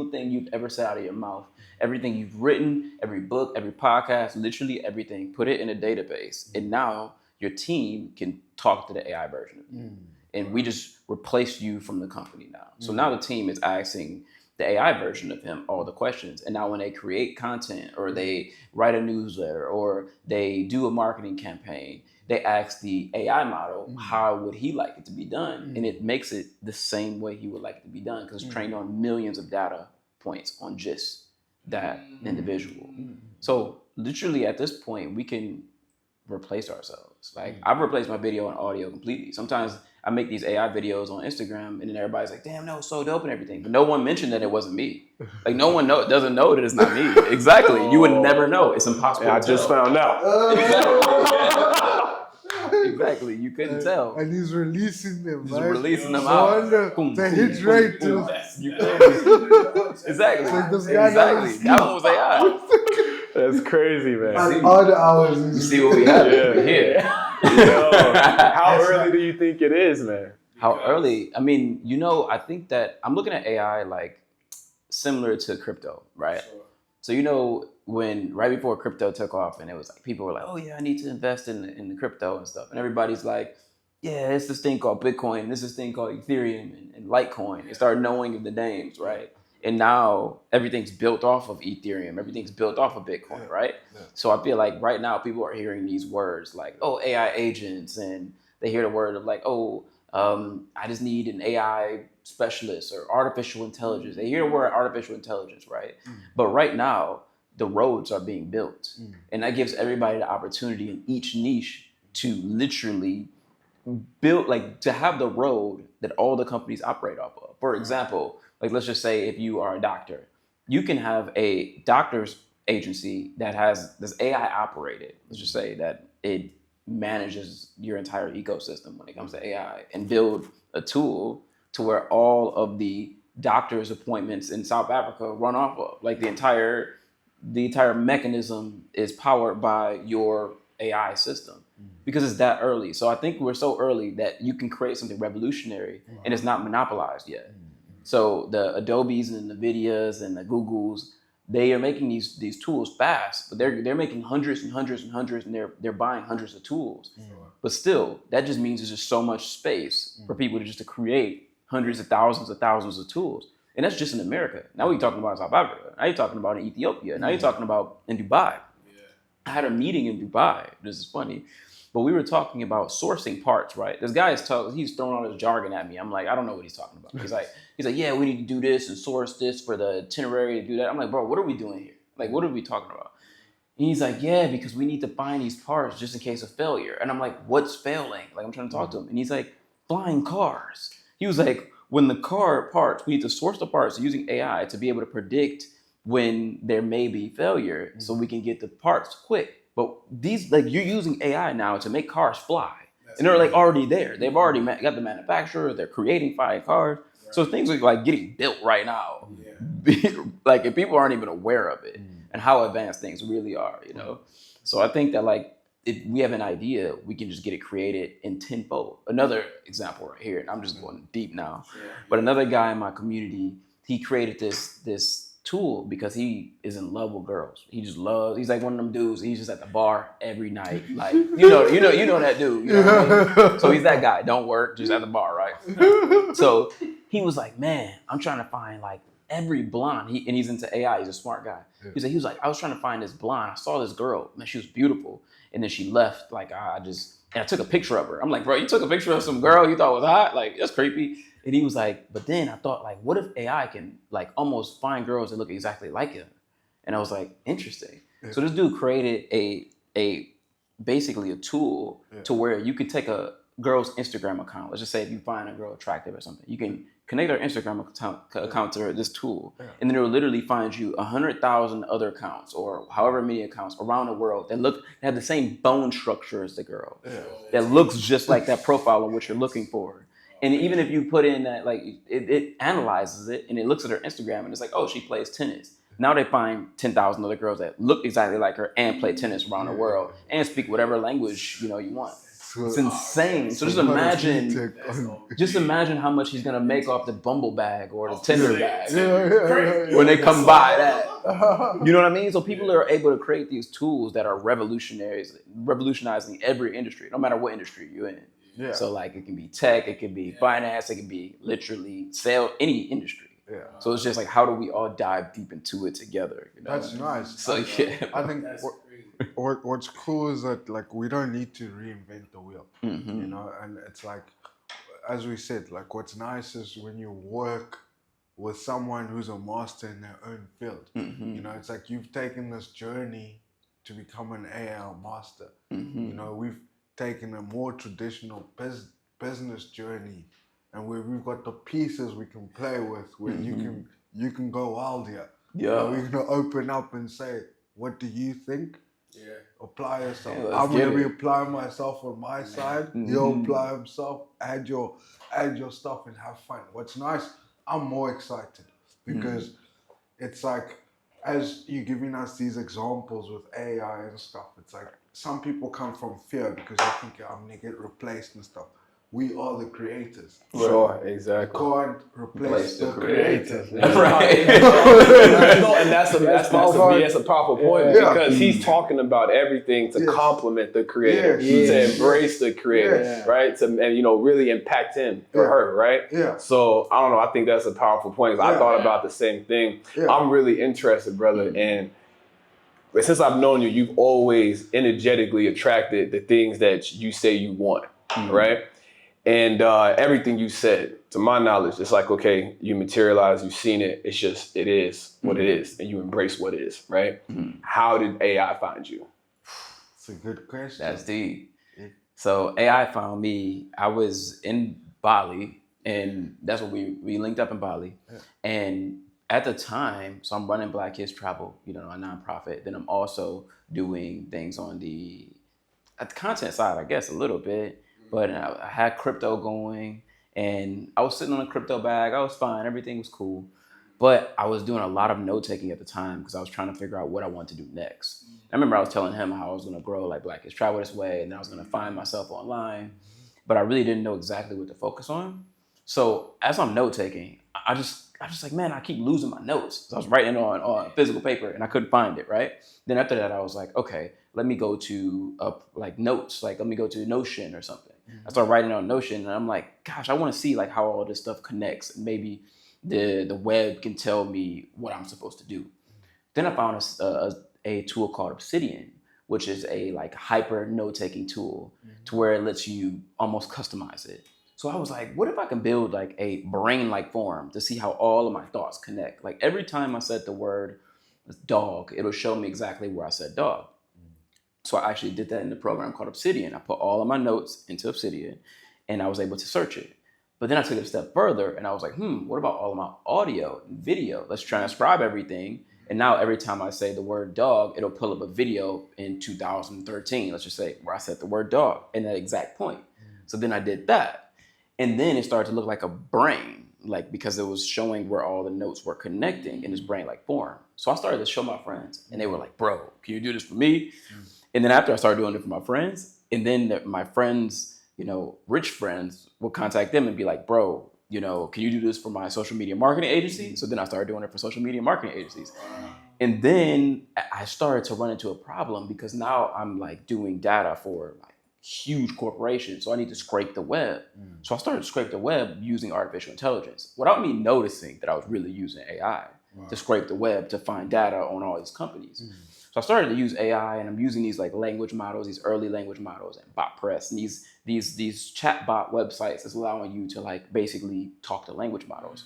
thing you've ever said out of your mouth. Everything you've written, every book, every podcast, literally everything, put it in a database. And now your team can talk to the AI version of you. And we just replaced you from the company now. So now the team is asking the AI version of him all the questions. And now when they create content or they write a newsletter or they do a marketing campaign, they ask the AI model, how would he like it to be done? And it makes it the same way he would like it to be done, because it's trained on millions of data points on just that individual. So literally at this point, we can replace ourselves. Like I've replaced my video and audio completely. Sometimes I make these AI videos on Instagram and then everybody's like, damn, no, it's so dope and everything. But no one mentioned that it wasn't me. Like no one doesn't know that it's not me. Exactly. You would never know. It's impossible to I just tell. found out. Exactly. You couldn't tell. And he's releasing them, He's right? releasing them So out. wonder Boom, the boom, hit boom, rate boom. to You feel me? Exactly. Like this guy Exactly. knows. That one was AI. That's crazy, man. odd hours. You see what we have over here. Yo, how early do you think it is, man? How early? I mean, you know, I think that I'm looking at AI like similar to crypto, right? So, you know, when right before crypto took off and it was like, people were like, oh yeah, I need to invest in the crypto and stuff. And everybody's like, yeah, it's this thing called Bitcoin. This is this thing called Ethereum and Litecoin. They started knowing the names, right? And now everything's built off of Ethereum. Everything's built off of Bitcoin, right? So I feel like right now people are hearing these words like, oh, AI agents. And they hear the word of like, oh, I just need an AI specialist or artificial intelligence. They hear the word artificial intelligence, right? But right now, the roads are being built. And that gives everybody the opportunity in each niche to literally build, like to have the road that all the companies operate off of. For example, like let's just say if you are a doctor, you can have a doctor's agency that's AI operated. Let's just say that it manages your entire ecosystem when it comes to AI, and build a tool to where all of the doctor's appointments in South Africa run off of. Like the entire mechanism is powered by your AI system, because it's that early. So I think we're so early that you can create something revolutionary and it's not monopolized yet. So the Adobes and the NVIDIAs and the Googles, they are making these tools fast, but they're making hundreds and hundreds and hundreds, and they're buying hundreds of tools. But still, that just means there's just so much space for people to create hundreds of thousands of tools. And that's just in America. Now we're talking about South Africa. Now you're talking about in Ethiopia. Now you're talking about in Dubai. I had a meeting in Dubai. This is funny. But we were talking about sourcing parts, right? This guy he's throwing all this jargon at me. I'm like, I don't know what he's talking about. He's like, yeah, we need to do this and source this for the itinerary to do that. I'm like, bro, what are we doing here? Like, what are we talking about? And he's like, yeah, because we need to find these parts just in case of failure. And I'm like, what's failing? Like, I'm trying to talk to him. And he's like, flying cars. He was like, when the car parts, we need to source the parts using AI to be able to predict when there may be failure so we can get the parts quick. But these, like, you're using AI now to make cars fly. And they're like already there. They've already got the manufacturer. They're creating fire cars. So things are like getting built right now. Like, if people aren't even aware of it and how advanced things really are, you know? So I think that, like, if we have an idea, we can just get it created in tenfold. Another example right here, and I'm just going deep now, but another guy in my community, he created this tool because he is in love with girls. He's like one of them dudes. He's just at the bar every night. Like, you know that dude. You know what I mean? So he's that guy. Don't work, just at the bar, right? So he was like, man, I'm trying to find like every blonde. And he's into AI. He's a smart guy. He was like, I was trying to find this blonde. I saw this girl. Man, she was beautiful. And then she left. Like, and I took a picture of her. I'm like, bro, you took a picture of some girl you thought was hot? Like, that's creepy. And he was like, but then I thought, like, what if AI can like almost find girls that look exactly like him? And I was like, interesting. So this dude created a basically a tool to where you could take a girl's Instagram account. Let's just say if you find a girl attractive or something, you can connect her Instagram account to this tool, and then it will literally find you 100,000 other accounts or however many accounts around the world that have the same bone structure as the girl, that looks just like that profile of what you're looking for. And even if you put in that, like, it analyzes it and it looks at her Instagram and it's like, oh, she plays tennis. Now they find 10,000 other girls that look exactly like her and play tennis around the world and speak whatever language you want. It's insane. So just imagine how much he's gonna make off the Bumble bag or the Tinder bag when they come by that. You know what I mean? So people are able to create these tools that are revolutionizing every industry, no matter what industry you're in. Yeah. So like, it can be tech, it can be finance, it can be literally sales, any industry. Yeah. So it's just like, how do we all dive deep into it together? You know? That's nice. So yeah, I think what's cool is that, like, we don't need to reinvent the wheel. You know, and it's like, as we said, like, what's nice is when you work with someone who's a master in their own field. You know, it's like you've taken this journey to become an AI master. You know, we've taken a more traditional business journey, and where we've got the pieces we can play with, where you can go wild here. Yeah, we're gonna open up and say, what do you think? Yeah, apply yourself. I'm gonna be applying myself on my side. You'll apply himself. Add your stuff and have fun. What's nice, I'm more excited because it's like, as you're giving us these examples with AI and stuff, it's like some people come from fear because they think I'm gonna get replaced and stuff. We are the creators. Sure, exactly. You can't replace the creators. That's right. And that's a powerful point because he's talking about everything to complement the creator, to embrace the creator, right? To really impact him or her, right? Yeah. So I don't know. I think that's a powerful point. I thought about the same thing. Yeah. I'm really interested, brother, and since I've known you, you've always energetically attracted the things that you say you want, right? And everything you said, to my knowledge, it's like, okay, you materialize, you've seen it. It's just, it is what it is, and you embrace what is, right? How did AI find you? It's a good question. That's deep. So AI found me. I was in Bali, and that's what we linked up in Bali. And at the time, so I'm running Black Kids Travel, a nonprofit. Then I'm also doing things on the content side, I guess, a little bit. But I had crypto going, and I was sitting on a crypto bag. I was fine. Everything was cool. But I was doing a lot of note taking at the time because I was trying to figure out what I wanted to do next. I remember I was telling him how I was going to grow like Black Kids Travel this way, and then I was going to find myself online. But I really didn't know exactly what to focus on. So as I'm note taking, I just like, man, I keep losing my notes. So I was writing on physical paper, and I couldn't find it, right? Then after that, I was like, okay, let me go to notes. Like, let me go to Notion or something. I started writing on Notion, and I'm like, gosh, I want to see like how all this stuff connects. And maybe the web can tell me what I'm supposed to do. Then I found a tool called Obsidian, which is a like hyper note-taking tool to where it lets you almost customize it. So I was like, what if I can build like a brain-like form to see how all of my thoughts connect? Like every time I said the word dog, it'll show me exactly where I said dog. So I actually did that in the program called Obsidian. I put all of my notes into Obsidian, and I was able to search it. But then I took it a step further, and I was like, what about all of my audio and video? Let's transcribe everything. And now every time I say the word dog, it'll pull up a video in 2013, let's just say, where I said the word dog in that exact point. So then I did that. And then it started to look like a brain, like because it was showing where all the notes were connecting in this brain-like form. So I started to show my friends and they were like, bro, can you do this for me? And then after I started doing it for my friends, and then my friends, you know, rich friends will contact them and be like, bro, you know, can you do this for my social media marketing agency? So then I started doing it for social media marketing agencies. And then I started to run into a problem because now I'm like doing data for like huge corporations. So I need to scrape the web. So I started to scrape the web using artificial intelligence without me noticing that I was really using AI to scrape the web to find data on all these companies. So I started to use AI, and I'm using these like language models, these early language models, and BotPress, and these chatbot websites that's allowing you to like basically talk to language models.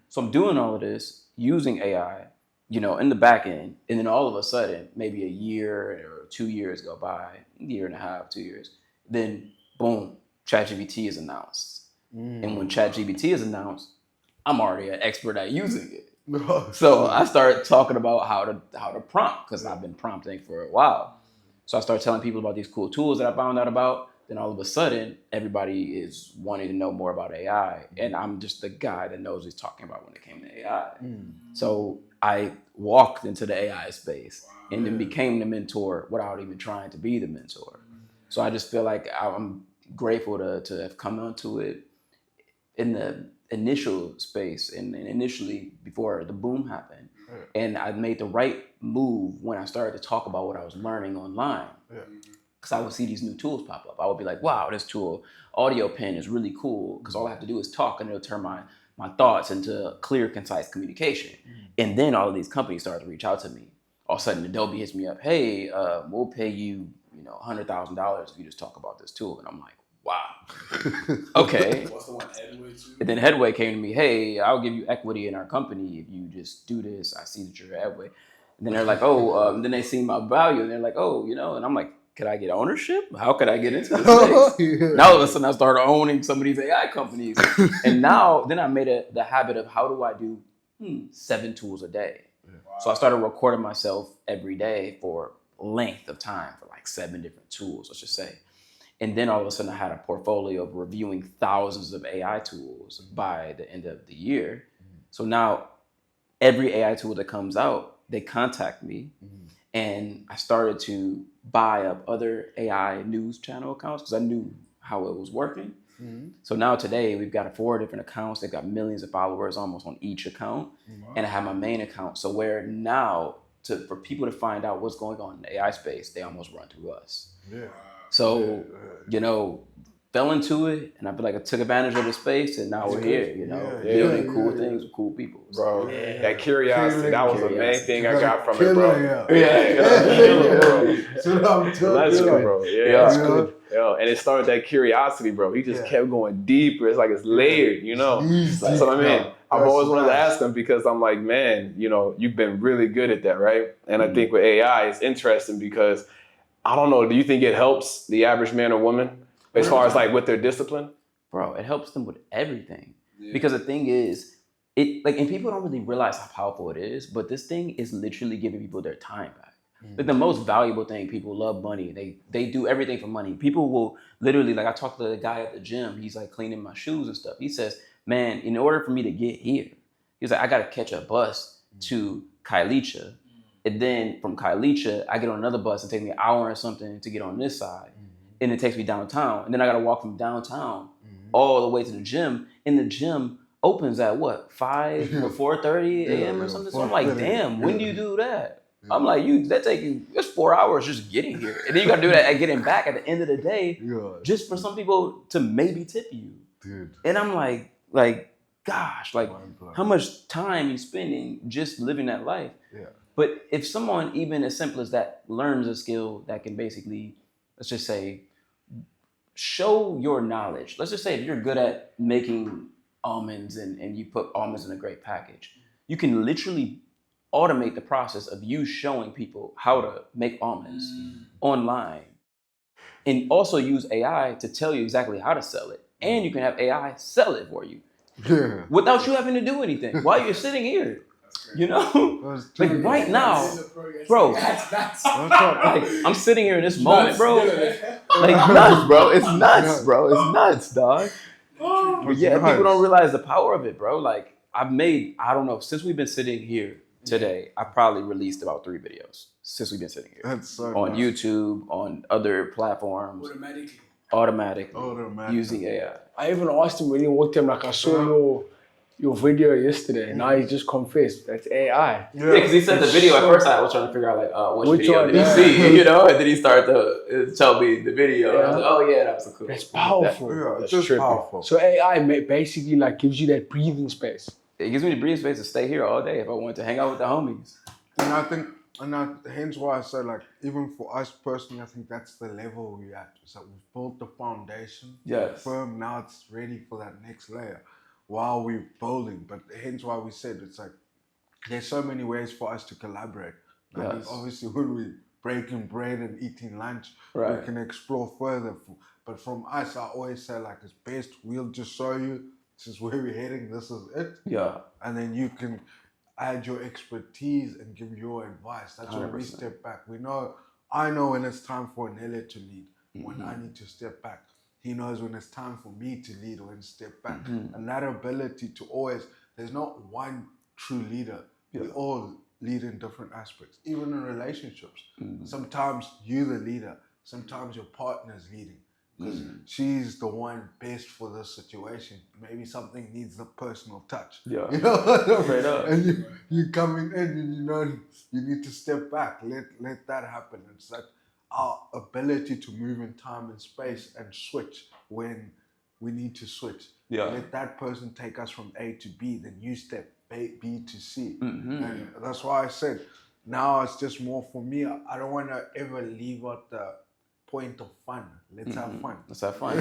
So I'm doing all of this using AI, you know, in the back end, and then all of a sudden, maybe a year or 2 years go by, a year and a half, 2 years, then boom, ChatGPT is announced. And when ChatGPT is announced, I'm already an expert at using it. So I started talking about how to prompt, because I've been prompting for a while. So I started telling people about these cool tools that I found out about. Then all of a sudden, everybody is wanting to know more about AI. And I'm just the guy that knows what he's talking about when it came to AI. So I walked into the AI space and then became the mentor without even trying to be the mentor. So I just feel like I'm grateful to have come onto it in the initial space and initially before the boom happened. And I made the right move when I started to talk about what I was learning online. Because I would see these new tools pop up. I would be like, wow, this tool, Audio Pen, is really cool, because all I have to do is talk and it'll turn my thoughts into clear, concise communication. And then all of these companies started to reach out to me. All of a sudden, Adobe hits me up, hey, we'll pay you, you know, $100,000 if you just talk about this tool. And I'm like, wow. Okay. What's the one, Headway too? And then Headway came to me, hey, I'll give you equity in our company if you just do this. I see that you're Headway. And then they're like, oh, then they see my value and they're like, oh, you know, and I'm like, could I get ownership? How could I get into this space? Now all of a sudden I started owning some of these AI companies. And now, then I made the habit of, how do I do 7 tools a day? So I started recording myself every day for length of time for like 7 different tools, let's just say. And then all of a sudden I had a portfolio of reviewing thousands of AI tools by the end of the year. So now every AI tool that comes out, they contact me. And I started to buy up other AI news channel accounts because I knew how it was working. So now today we've got 4 different accounts. They've got millions of followers almost on each account. And I have my main account. So where now for people to find out what's going on in the AI space, they almost run to us. So, you know, fell into it, and I feel like I took advantage of the space, and now we're here, you know, building cool things with cool people. Bro, that curiosity, that was the main thing I got from it, Killing bro. Let's go, bro. It's good. Yo, and it started that curiosity, bro. He just kept going deeper. It's like it's layered, you know. That's what I mean. I've always wanted to ask him because I'm like, man, you know, you've been really good at that, right? And I think with AI, it's interesting because I don't know. Do you think it helps the average man or woman as far as like with their discipline? Bro, it helps them with everything. Because the thing is, and people don't really realize how powerful it is, but this thing is literally giving people their time back. Like the most valuable thing, people love money. They do everything for money. People will literally, like I talked to the guy at the gym, he's like cleaning my shoes and stuff. He says, man, in order for me to get here, he's like, I got to catch a bus to Kailicha. And then from Kailicha, I get on another bus and take me an hour or something to get on this side. And it takes me downtown. And then I got to walk from downtown all the way to the gym. And the gym opens at what, 5 or 4:30 a.m. or something? So I'm like, damn, when do you do that? I'm like, that take you, it's 4 hours just getting here. And then you got to do that at getting back at the end of the day, just for some people to maybe tip you. And I'm like, gosh, like how much time you spending just living that life. But if someone even as simple as that learns a skill that can basically, let's just say, show your knowledge. Let's just say if you're good at making almonds and you put almonds in a great package, you can literally automate the process of you showing people how to make almonds online. And also use AI to tell you exactly how to sell it. And you can have AI sell it for you without you having to do anything while you're sitting here. You know, That's like true. right now, bro. That's Like I'm sitting here in this moment, bro. Like nuts, bro. It's nuts, bro. It's nuts, dog. But yeah, people don't realize the power of it, bro. Like I don't know, since we've been sitting here today, I've probably released about 3 videos since we've been sitting here. That's so on nice. YouTube, on other platforms, automatically using AI. I even asked him when he walked in, like, I saw your video yesterday. Now he just confessed that's AI. Yeah, because he said the video at first. I was trying to figure out like, which video one, did he see, you know, and then he started to tell me the video. Yeah. I was like, oh yeah, that was cool. That's powerful. Yeah, it's just powerful. So AI basically like gives you that breathing space. It gives me the breathing space to stay here all day if I wanted to hang out with the homies. And I think, hence why I say, like, even for us personally, I think that's the level we're at. So we've built the foundation. Yes. Firm, now it's ready for that next layer while we're building. But hence why we said it's like, there's so many ways for us to collaborate. I think obviously when we breaking bread and eating lunch, we can explore further. But from us, I always say, like, it's best we'll just show you this is where we're heading, this is it. Yeah. And then you can add your expertise and give your advice. That's 100%. When we step back. I know when it's time for Nele to lead, when I need to step back. He knows when it's time for me to lead or to step back. And that ability to always, there's not one true leader. We all lead in different aspects, even in relationships. Sometimes you're the leader. Sometimes your partner's leading. Because she's the one best for this situation. Maybe something needs the personal touch. Yeah. You know? Straight up. And you're coming in and you know you need to step back. Let that happen. It's like our ability to move in time and space and switch when we need to switch. Yeah. Let that person take us from A to B, then you step B to C. And that's why I said, now it's just more for me. I don't want to ever leave out the point of fun. Let's have fun. Let's have fun.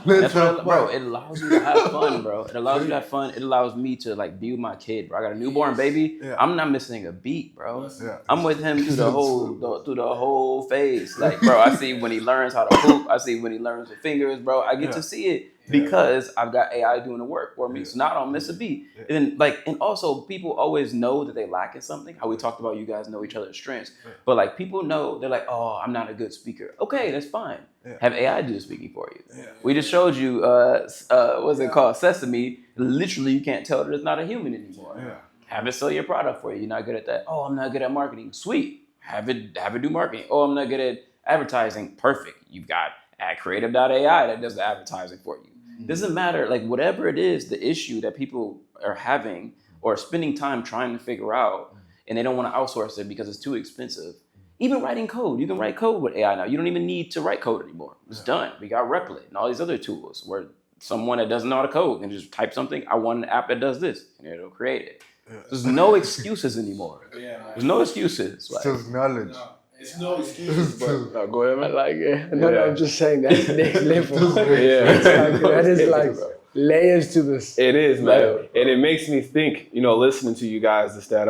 Let's have fun. Bro, it allows me to have fun, bro. It allows me to have fun. It allows me to like be with my kid, bro. I got a newborn baby. Yeah. I'm not missing a beat, bro. Yeah. I'm with him through the whole phase. Like, bro, I see when he learns how to poop. I see when he learns with fingers, bro. I get to see it because I've got AI doing the work for me. So now I don't miss a beat. And and also people always know that they lack in something. How we talked about you guys know each other's strengths. But like people know, they're like, oh, I'm not a good speaker. Okay, that's fine. Have AI do the speaking for you. We just showed you, what's it called? Sesame. Literally, you can't tell that it's not a human anymore. Have it sell your product for you. You're not good at that. Oh, I'm not good at marketing. Sweet. Have it do marketing. Oh, I'm not good at advertising. Perfect. You've got at creative.ai that does the advertising for you. Doesn't matter, like whatever it is, the issue that people are having or spending time trying to figure out, and they don't want to outsource it because it's too expensive. Even writing code, you can write code with AI now. You don't even need to write code anymore. It's done. We got Replit and all these other tools where someone that doesn't know how to code can just type something. I want an app that does this, and it'll create it. There's no excuses anymore. There's no excuses. It's just knowledge. No. It's no excuses, but go ahead, man. I like it. No, I'm just saying that's next level. That is like layers to this. It is, man. And it makes me think, listening to you guys, is that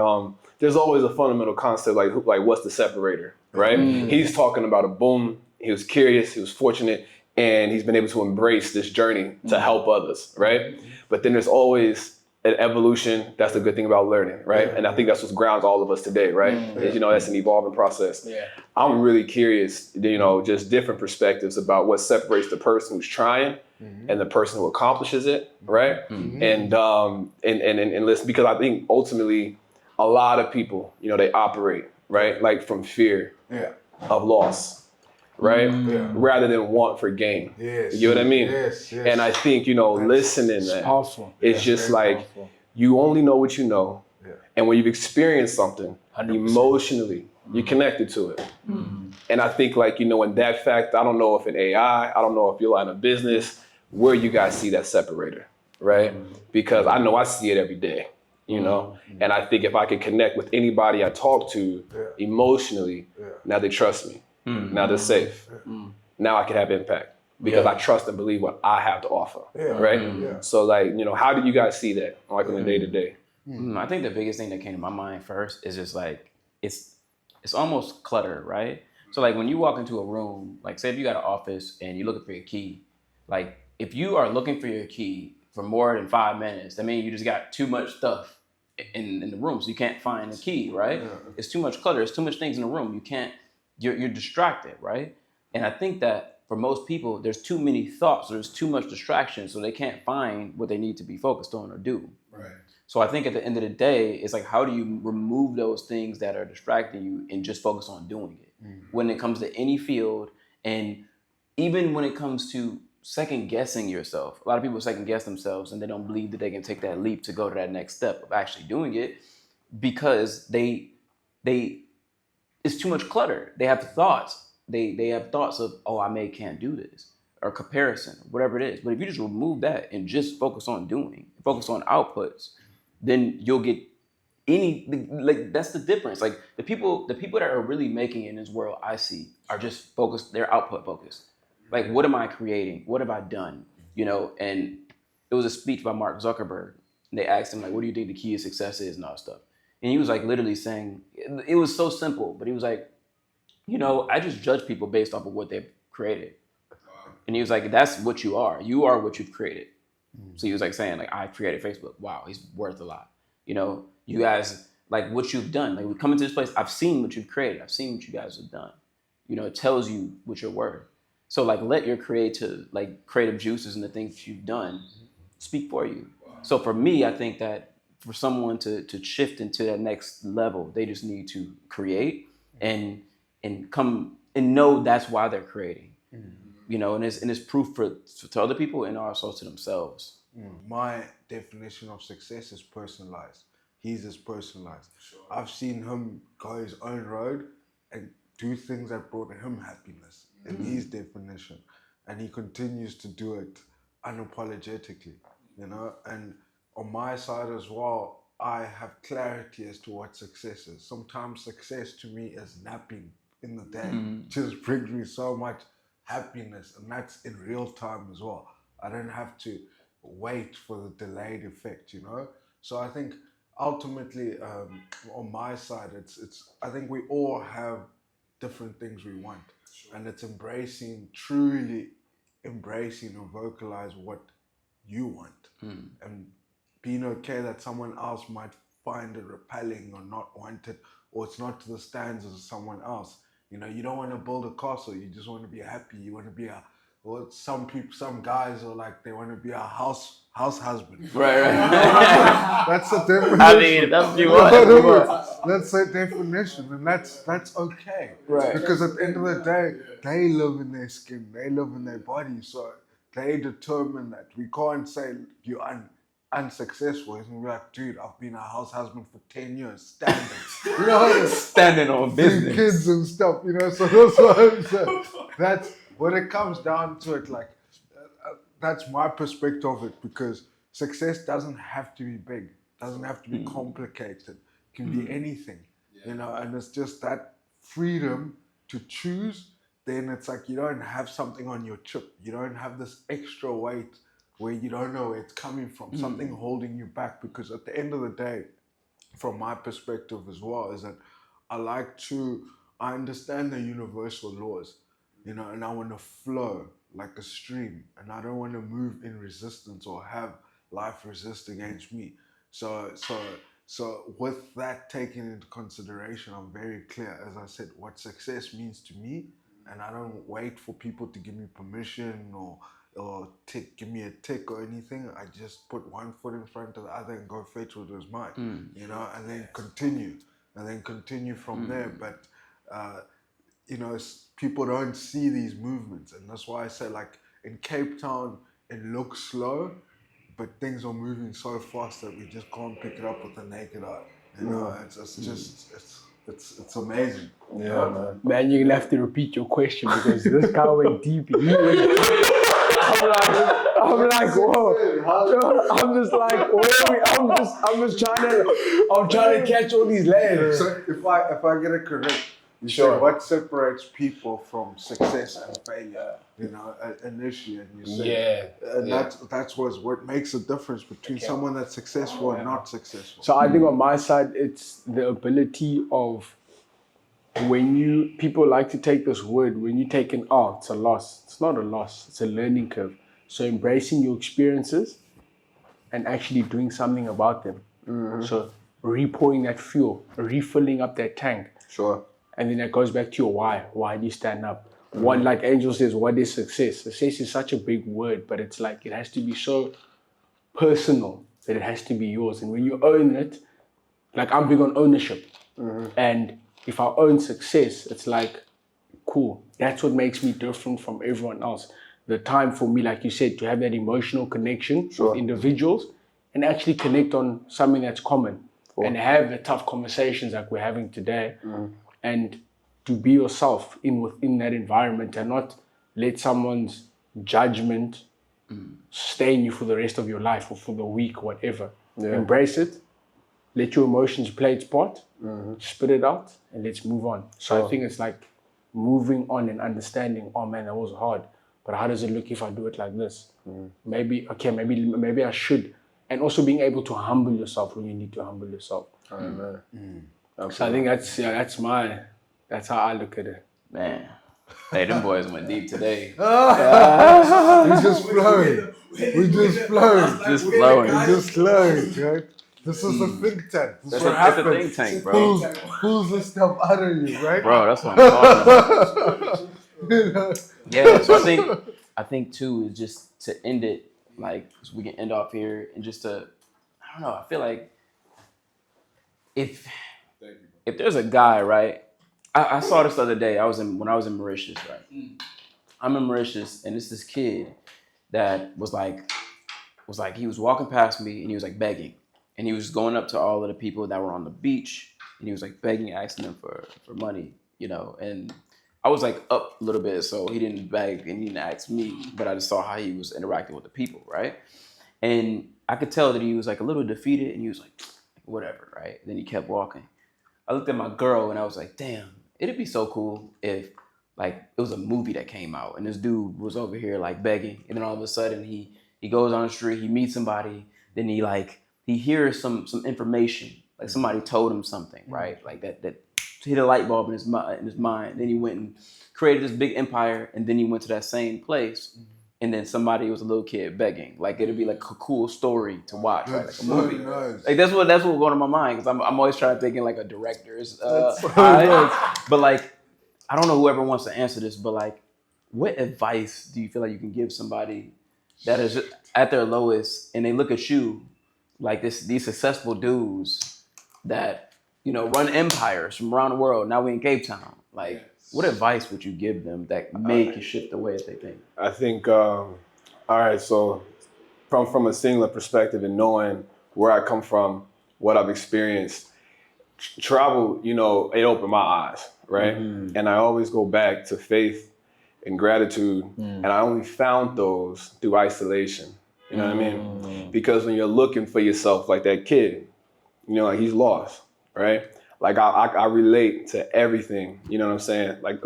there's always a fundamental concept like what's the separator, right? He's talking about a boom. He was curious. He was fortunate. And he's been able to embrace this journey to help others, right? But then there's always an evolution. That's the good thing about learning, right? And I think that's what grounds all of us today, right? Is, that's an evolving process. I'm really curious, just different perspectives about what separates the person who's trying and the person who accomplishes it, right? And listen, because I think ultimately a lot of people, they operate, right? Like from fear of loss. Right? Rather than want for gain. You know what I mean? And I think, listening, man, it's just like powerful. You only know what you know. And when you've experienced something 100%. Emotionally, you're connected to it. And I think in that fact, I don't know if in AI, I don't know if you're in a business, where you guys see that separator, right? Because I know I see it every day, and I think if I can connect with anybody I talk to emotionally, now they trust me. Now they're safe. Now I can have impact because I trust and believe what I have to offer, right? So how do you guys see that on a day-to-day? I think the biggest thing that came to my mind first is just it's almost clutter, right? So when you walk into a room, say if you got an office and you're looking for your key, if you are looking for your key for more than 5 minutes, that means you just got too much stuff in the room, so you can't find the key, right? It's too much clutter. It's too much things in the room. You can't. You're distracted, right? And I think that for most people, there's too many thoughts. There's too much distraction, so they can't find what they need to be focused on or do. Right. So I think at the end of the day, it's like, how do you remove those things that are distracting you and just focus on doing it? When it comes to any field, and even when it comes to second guessing yourself. A lot of people second guess themselves and they don't believe that they can take that leap to go to that next step of actually doing it, because they it's too much clutter. They have thoughts. They have thoughts of, oh, I can't do this, or comparison, whatever it is. But if you just remove that and just focus on doing, focus on outputs, then you'll get like, that's the difference. Like the people that are really making it in this world, I see, are just focused. They're output focused. Like, what am I creating? What have I done? You know, and it was a speech by Mark Zuckerberg. And they asked him, like, what do you think the key to success is and all that stuff? And he was like literally saying, it was so simple, but he was like, you know, I just judge people based off of what they've created. And he was like, that's what you are. You are what you've created. So he was like saying, like, I created Facebook. Wow, he's worth a lot. You know, you guys, like what you've done. Like, we come into this place, I've seen what you've created. I've seen what you guys have done. You know, it tells you what you're worth. So like, let your creative juices and the things that you've done speak for you. So for me, I think that for someone to shift into that next level, they just need to create and come and know that's why they're creating. You know, and it's proof to other people and also to themselves. My definition of success is personalized. His is personalized. Sure. I've seen him go his own road and do things that brought him happiness in his definition. And he continues to do it unapologetically, you know? And on my side as well, I have clarity as to what success is. Sometimes success to me is napping in the day. Just brings me so much happiness, and that's in real time as well. I don't have to wait for the delayed effect, you know? So I think ultimately, on my side, it's I think we all have different things we want. And it's truly embracing or vocalize what you want. And being okay that someone else might find it repelling or not want it, or it's not to the standards of someone else. You know, you don't want to build a castle, you just want to be happy. You want to be some guys are like, they want to be a house husband. Right. That's the definition. I mean, that's what you want. That's the definition, and that's okay. Right. Because at the end of the day, they live in their skin, they live in their body, so they determine that. We can't say you're unsuccessful. It's gonna be like, dude, I've been a house husband for 10 years, standing. You know, standing on business. Kids and stuff, you know, so that's what I'm saying. That's when it comes down to it, like, that's my perspective of it, because success doesn't have to be big, doesn't have to be complicated. It can be anything, you know, and it's just that freedom to choose. Then it's like, you don't have something on your chip. You don't have this extra weight where you don't know where it's coming from, something holding you back. Because at the end of the day, from my perspective as well, is that I understand the universal laws, you know, and I want to flow like a stream, and I don't want to move in resistance or have life resist against me. So with that taken into consideration, I'm very clear, as I said, what success means to me, and I don't wait for people to give me permission or give me a tick or anything. I just put one foot in front of the other and go fetch what is mine, you know, and then continue from there. But you know, people don't see these movements, and that's why I say, like, in Cape Town, it looks slow, but things are moving so fast that we just can't pick it up with the naked eye. You know, it's amazing. Yeah, man. Man, you're gonna have to repeat your question, because this guy went deep. I'm like, whoa. I'm just like, I'm trying to catch all these layers. So if I get it correct, you say what separates people from success and failure, you know, initially, and you say, that's what makes a difference between someone that's successful and not successful. So I think on my side, it's the ability of, people like to take this word, when you take it's a loss. It's not a loss, it's a learning curve. So embracing your experiences and actually doing something about them. So re-pouring that fuel, refilling up that tank. Sure. And then that goes back to your why. Why do you stand up? What, like Angel says, what is success? Success is such a big word, but it's like it has to be so personal that it has to be yours. And when you own it, like I'm big on ownership. And if I own success, it's like, cool. That's what makes me different from everyone else. The time for me, like you said, to have that emotional connection with individuals and actually connect on something that's common and have the tough conversations like we're having today and to be yourself within that environment and not let someone's judgment stain you for the rest of your life or for the week, whatever. Embrace it. Let your emotions play its part. Spit it out and let's move on. So I think it's like moving on and understanding, oh man, that was hard. But how does it look if I do it like this? Maybe I should. And also being able to humble yourself when you need to humble yourself. So I think that's how I look at it. Man. Hey, them boys went deep today. We just flowing. We just flowing. Just flowing. We just flowing, right? This is a think tank. This is what It's a happens. think tank, bro. Pulls the stuff out of you, right? Bro, that's what I'm talking about. Yeah, so I think too is just to end it, like so we can end off here and just to, I don't know, I feel like if there's a guy, right? I saw this the other day. When I was in Mauritius, right? I'm in Mauritius and it's this kid that was like he was walking past me and he was like begging. And he was going up to all of the people that were on the beach and he was like begging, asking them for money, you know. And I was like up a little bit, so he didn't beg and he didn't ask me, but I just saw how he was interacting with the people, right? And I could tell that he was like a little defeated and he was like, whatever, right? Then he kept walking. I looked at my girl and I was like, damn, it'd be so cool if like it was a movie that came out and this dude was over here like begging. And then all of a sudden he goes on the street, he meets somebody, then he hears some information, like somebody told him something, right? Like that hit a light bulb in his mind. Then he went and created this big empire, and then he went to that same place, and then somebody was a little kid begging. Like it'd be like a cool story to watch, right? Like a movie. Nice. Like that's what was going on my mind because I'm always trying to think in like a director's eye. But like I don't know whoever wants to answer this, but like what advice do you feel like you can give somebody that is at their lowest and they look at you like these successful dudes that, you know, run empires from around the world. Now we in Cape Town. Like, what advice would you give them that make you shift the way that they think? I think, all right, so from a singular perspective and knowing where I come from, what I've experienced, travel, you know, it opened my eyes, right? And I always go back to faith and gratitude, and I only found those through isolation. You know what I mean? Because when you're looking for yourself, like that kid, you know, like he's lost, right? Like I relate to everything. You know what I'm saying? Like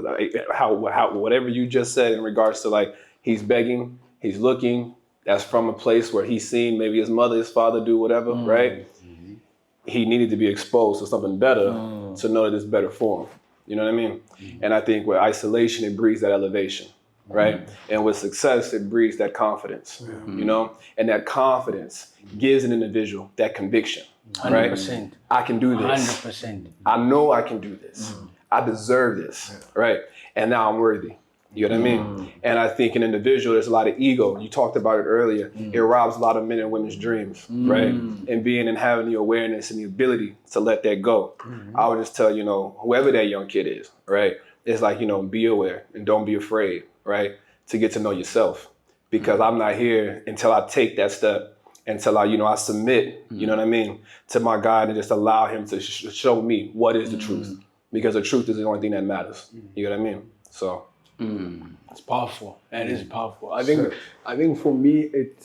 how whatever you just said in regards to like he's begging, he's looking. That's from a place where he's seen maybe his mother, his father do whatever, right? He needed to be exposed to something better to know that it's better for him. You know what I mean? And I think with isolation, it breeds that elevation. Right? And with success, it breeds that confidence, you know? And that confidence gives an individual that conviction, 100%. Right? I can do this. 100%. I know I can do this. I deserve this, right? And now I'm worthy. You know what I mean? And I think an individual, there's a lot of ego. You talked about it earlier. It robs a lot of men and women's dreams, right? And being and having the awareness and the ability to let that go. I would just tell, you know, whoever that young kid is, right? It's like, you know, be aware and don't be afraid. Right? To get to know yourself, because I'm not here until I take that step, until I, you know, I submit, you know what I mean, to my God and just allow him to show me what is the truth, because the truth is the only thing that matters. You know what I mean? So it's powerful. That is powerful. I think for me, it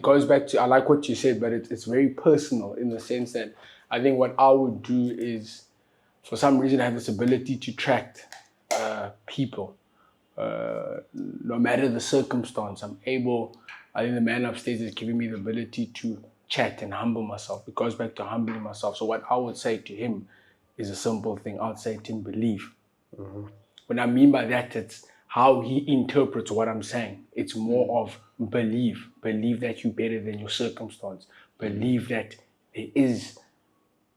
goes back to, I like what you said, but it's very personal in the sense that I think what I would do is, for some reason, I have this ability to track people, no matter the circumstance. I think the man upstairs is giving me the ability to chat and humble myself. It goes back to humbling myself. So what I would say to him is a simple thing. I would say to him, believe. What I mean by that, it's how he interprets what I'm saying. It's more of believe. Believe that you're better than your circumstance. Believe that there is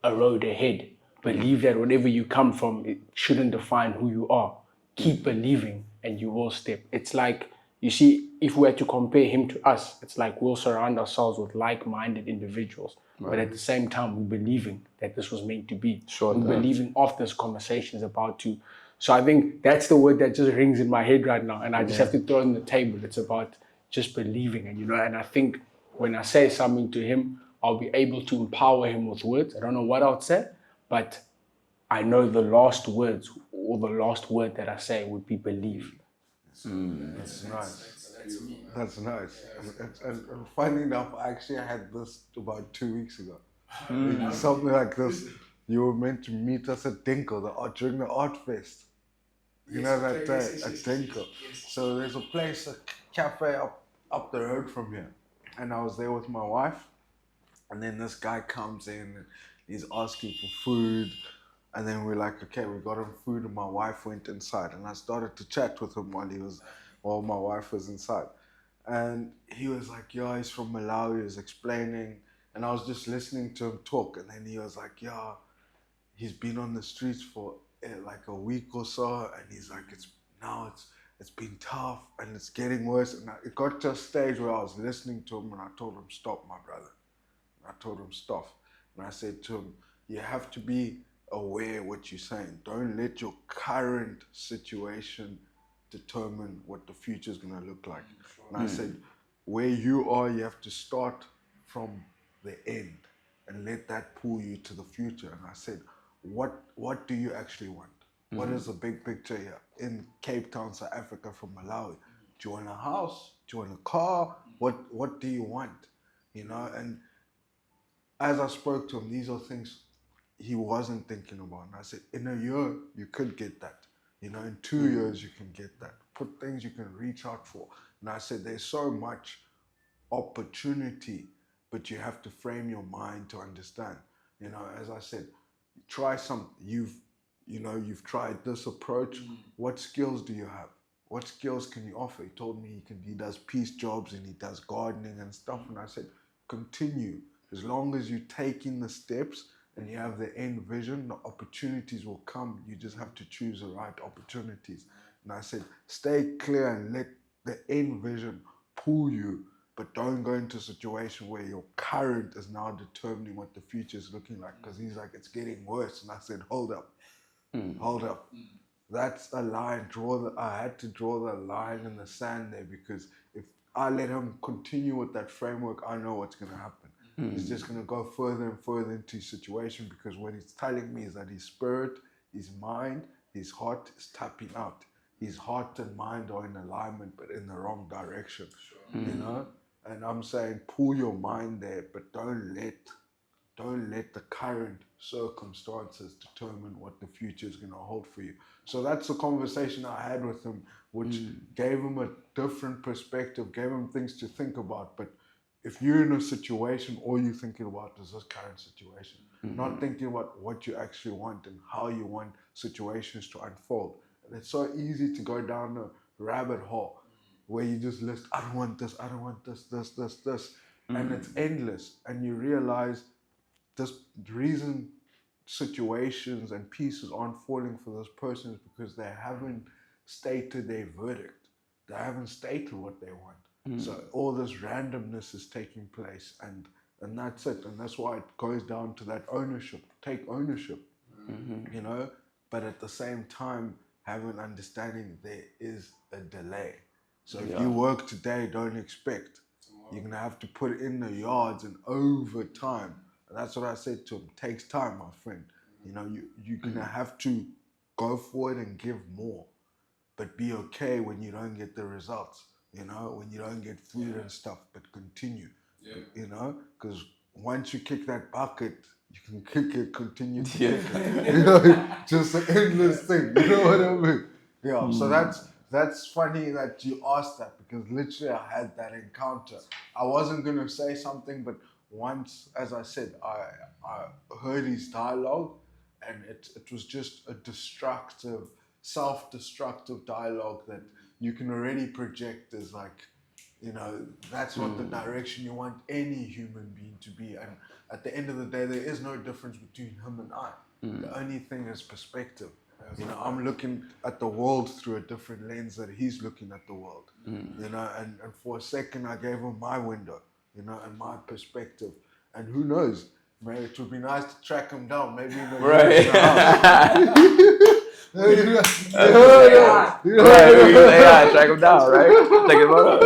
a road ahead. Believe that whatever you come from, it shouldn't define who you are. Keep believing and you will step. It's like, you see, if we were to compare him to us, it's like we'll surround ourselves with like-minded individuals. But at the same time, we're believing that this was meant to be. We're believing of this conversation is about to. So I think that's the word that just rings in my head right now. And I just have to throw it on the table. It's about just believing. And I think when I say something to him, I'll be able to empower him with words. I don't know what I'll say, but I know the last words or the last word that I say would be believe. That's nice. That's nice. And funny enough, I actually had this about 2 weeks ago. Something like this. You were meant to meet us at Dinkel during the art fest. You know that day at Dinkel. So there's a place, a cafe up the road from here. And I was there with my wife. And then this guy comes in and he's asking for food. And then we're like, okay, we got him food, and my wife went inside. And I started to chat with him while my wife was inside. And he was like, yeah, he's from Malawi. He was explaining, and I was just listening to him talk. And then he was like, yeah, he's been on the streets for like a week or so, and he's like, it's been tough, and it's getting worse. And it got to a stage where I was listening to him, and I told him, stop, my brother. I told him, stop. And I said to him, you have to be aware what you're saying. Don't let your current situation determine what the future is going to look like. And I said, where you are, you have to start from the end and let that pull you to the future. And I said, what do you actually want? What is the big picture here? In Cape Town, South Africa, from Malawi, do you want a house? Do you want a car? What do you want? And as I spoke to him, these are things he wasn't thinking about. And I said, in a year, you could get that. In 2 years, you can get that. Put things you can reach out for. And I said, there's so much opportunity, but you have to frame your mind to understand. As I said, try some. You've tried this approach. What skills do you have? What skills can you offer? He told me he does piece jobs and he does gardening and stuff. And I said, continue. As long as you're taking the steps and you have the end vision, the opportunities will come. You just have to choose the right opportunities. And I said, stay clear and let the end vision pull you, but don't go into a situation where your current is now determining what the future is looking like. Because he's like, it's getting worse. And I said, hold up. That's a line. I had to draw the line in the sand there, because if I let him continue with that framework, I know what's going to happen. He's just going to go further and further into his situation, because what he's telling me is that his spirit, his mind, his heart is tapping out. His heart and mind are in alignment, but in the wrong direction. And I'm saying, pull your mind there, but don't let the current circumstances determine what the future is going to hold for you. So that's the conversation I had with him, which gave him a different perspective, gave him things to think about. But if you're in a situation, all you're thinking about is this current situation, not thinking about what you actually want and how you want situations to unfold. And it's so easy to go down a rabbit hole where you just list, I don't want this, this. And it's endless. And you realize this reason situations and pieces aren't falling for those persons because they haven't stated their verdict. They haven't stated what they want. So all this randomness is taking place, and that's it. And that's why it goes down to that ownership. Take ownership, but at the same time, have an understanding there is a delay. So if you work today, don't expect. You're going to have to put in the yards, and over time. And that's what I said to him. It takes time, my friend. You're going to have to go forward and give more, but be okay when you don't get the results. When you don't get food and stuff, but continue. Because once you kick that bucket, you can kick it, continue to kick it. Just an endless thing. You know what I mean? Yeah. So that's funny that you asked that, because literally I had that encounter. I wasn't gonna say something, but once, as I said, I heard his dialogue, and it was just a self-destructive dialogue that you can already project as like, You know, that's not the direction you want any human being to be. And at the end of the day, there is no difference between him and I. The only thing is perspective. You know, I'm looking at the world through a different lens that he's looking at the world. You know, and for a second I gave him my window, you know, and my perspective. And who knows, maybe it would be nice to track him down, maybe in the Right. house. Track him down, right? Take him up.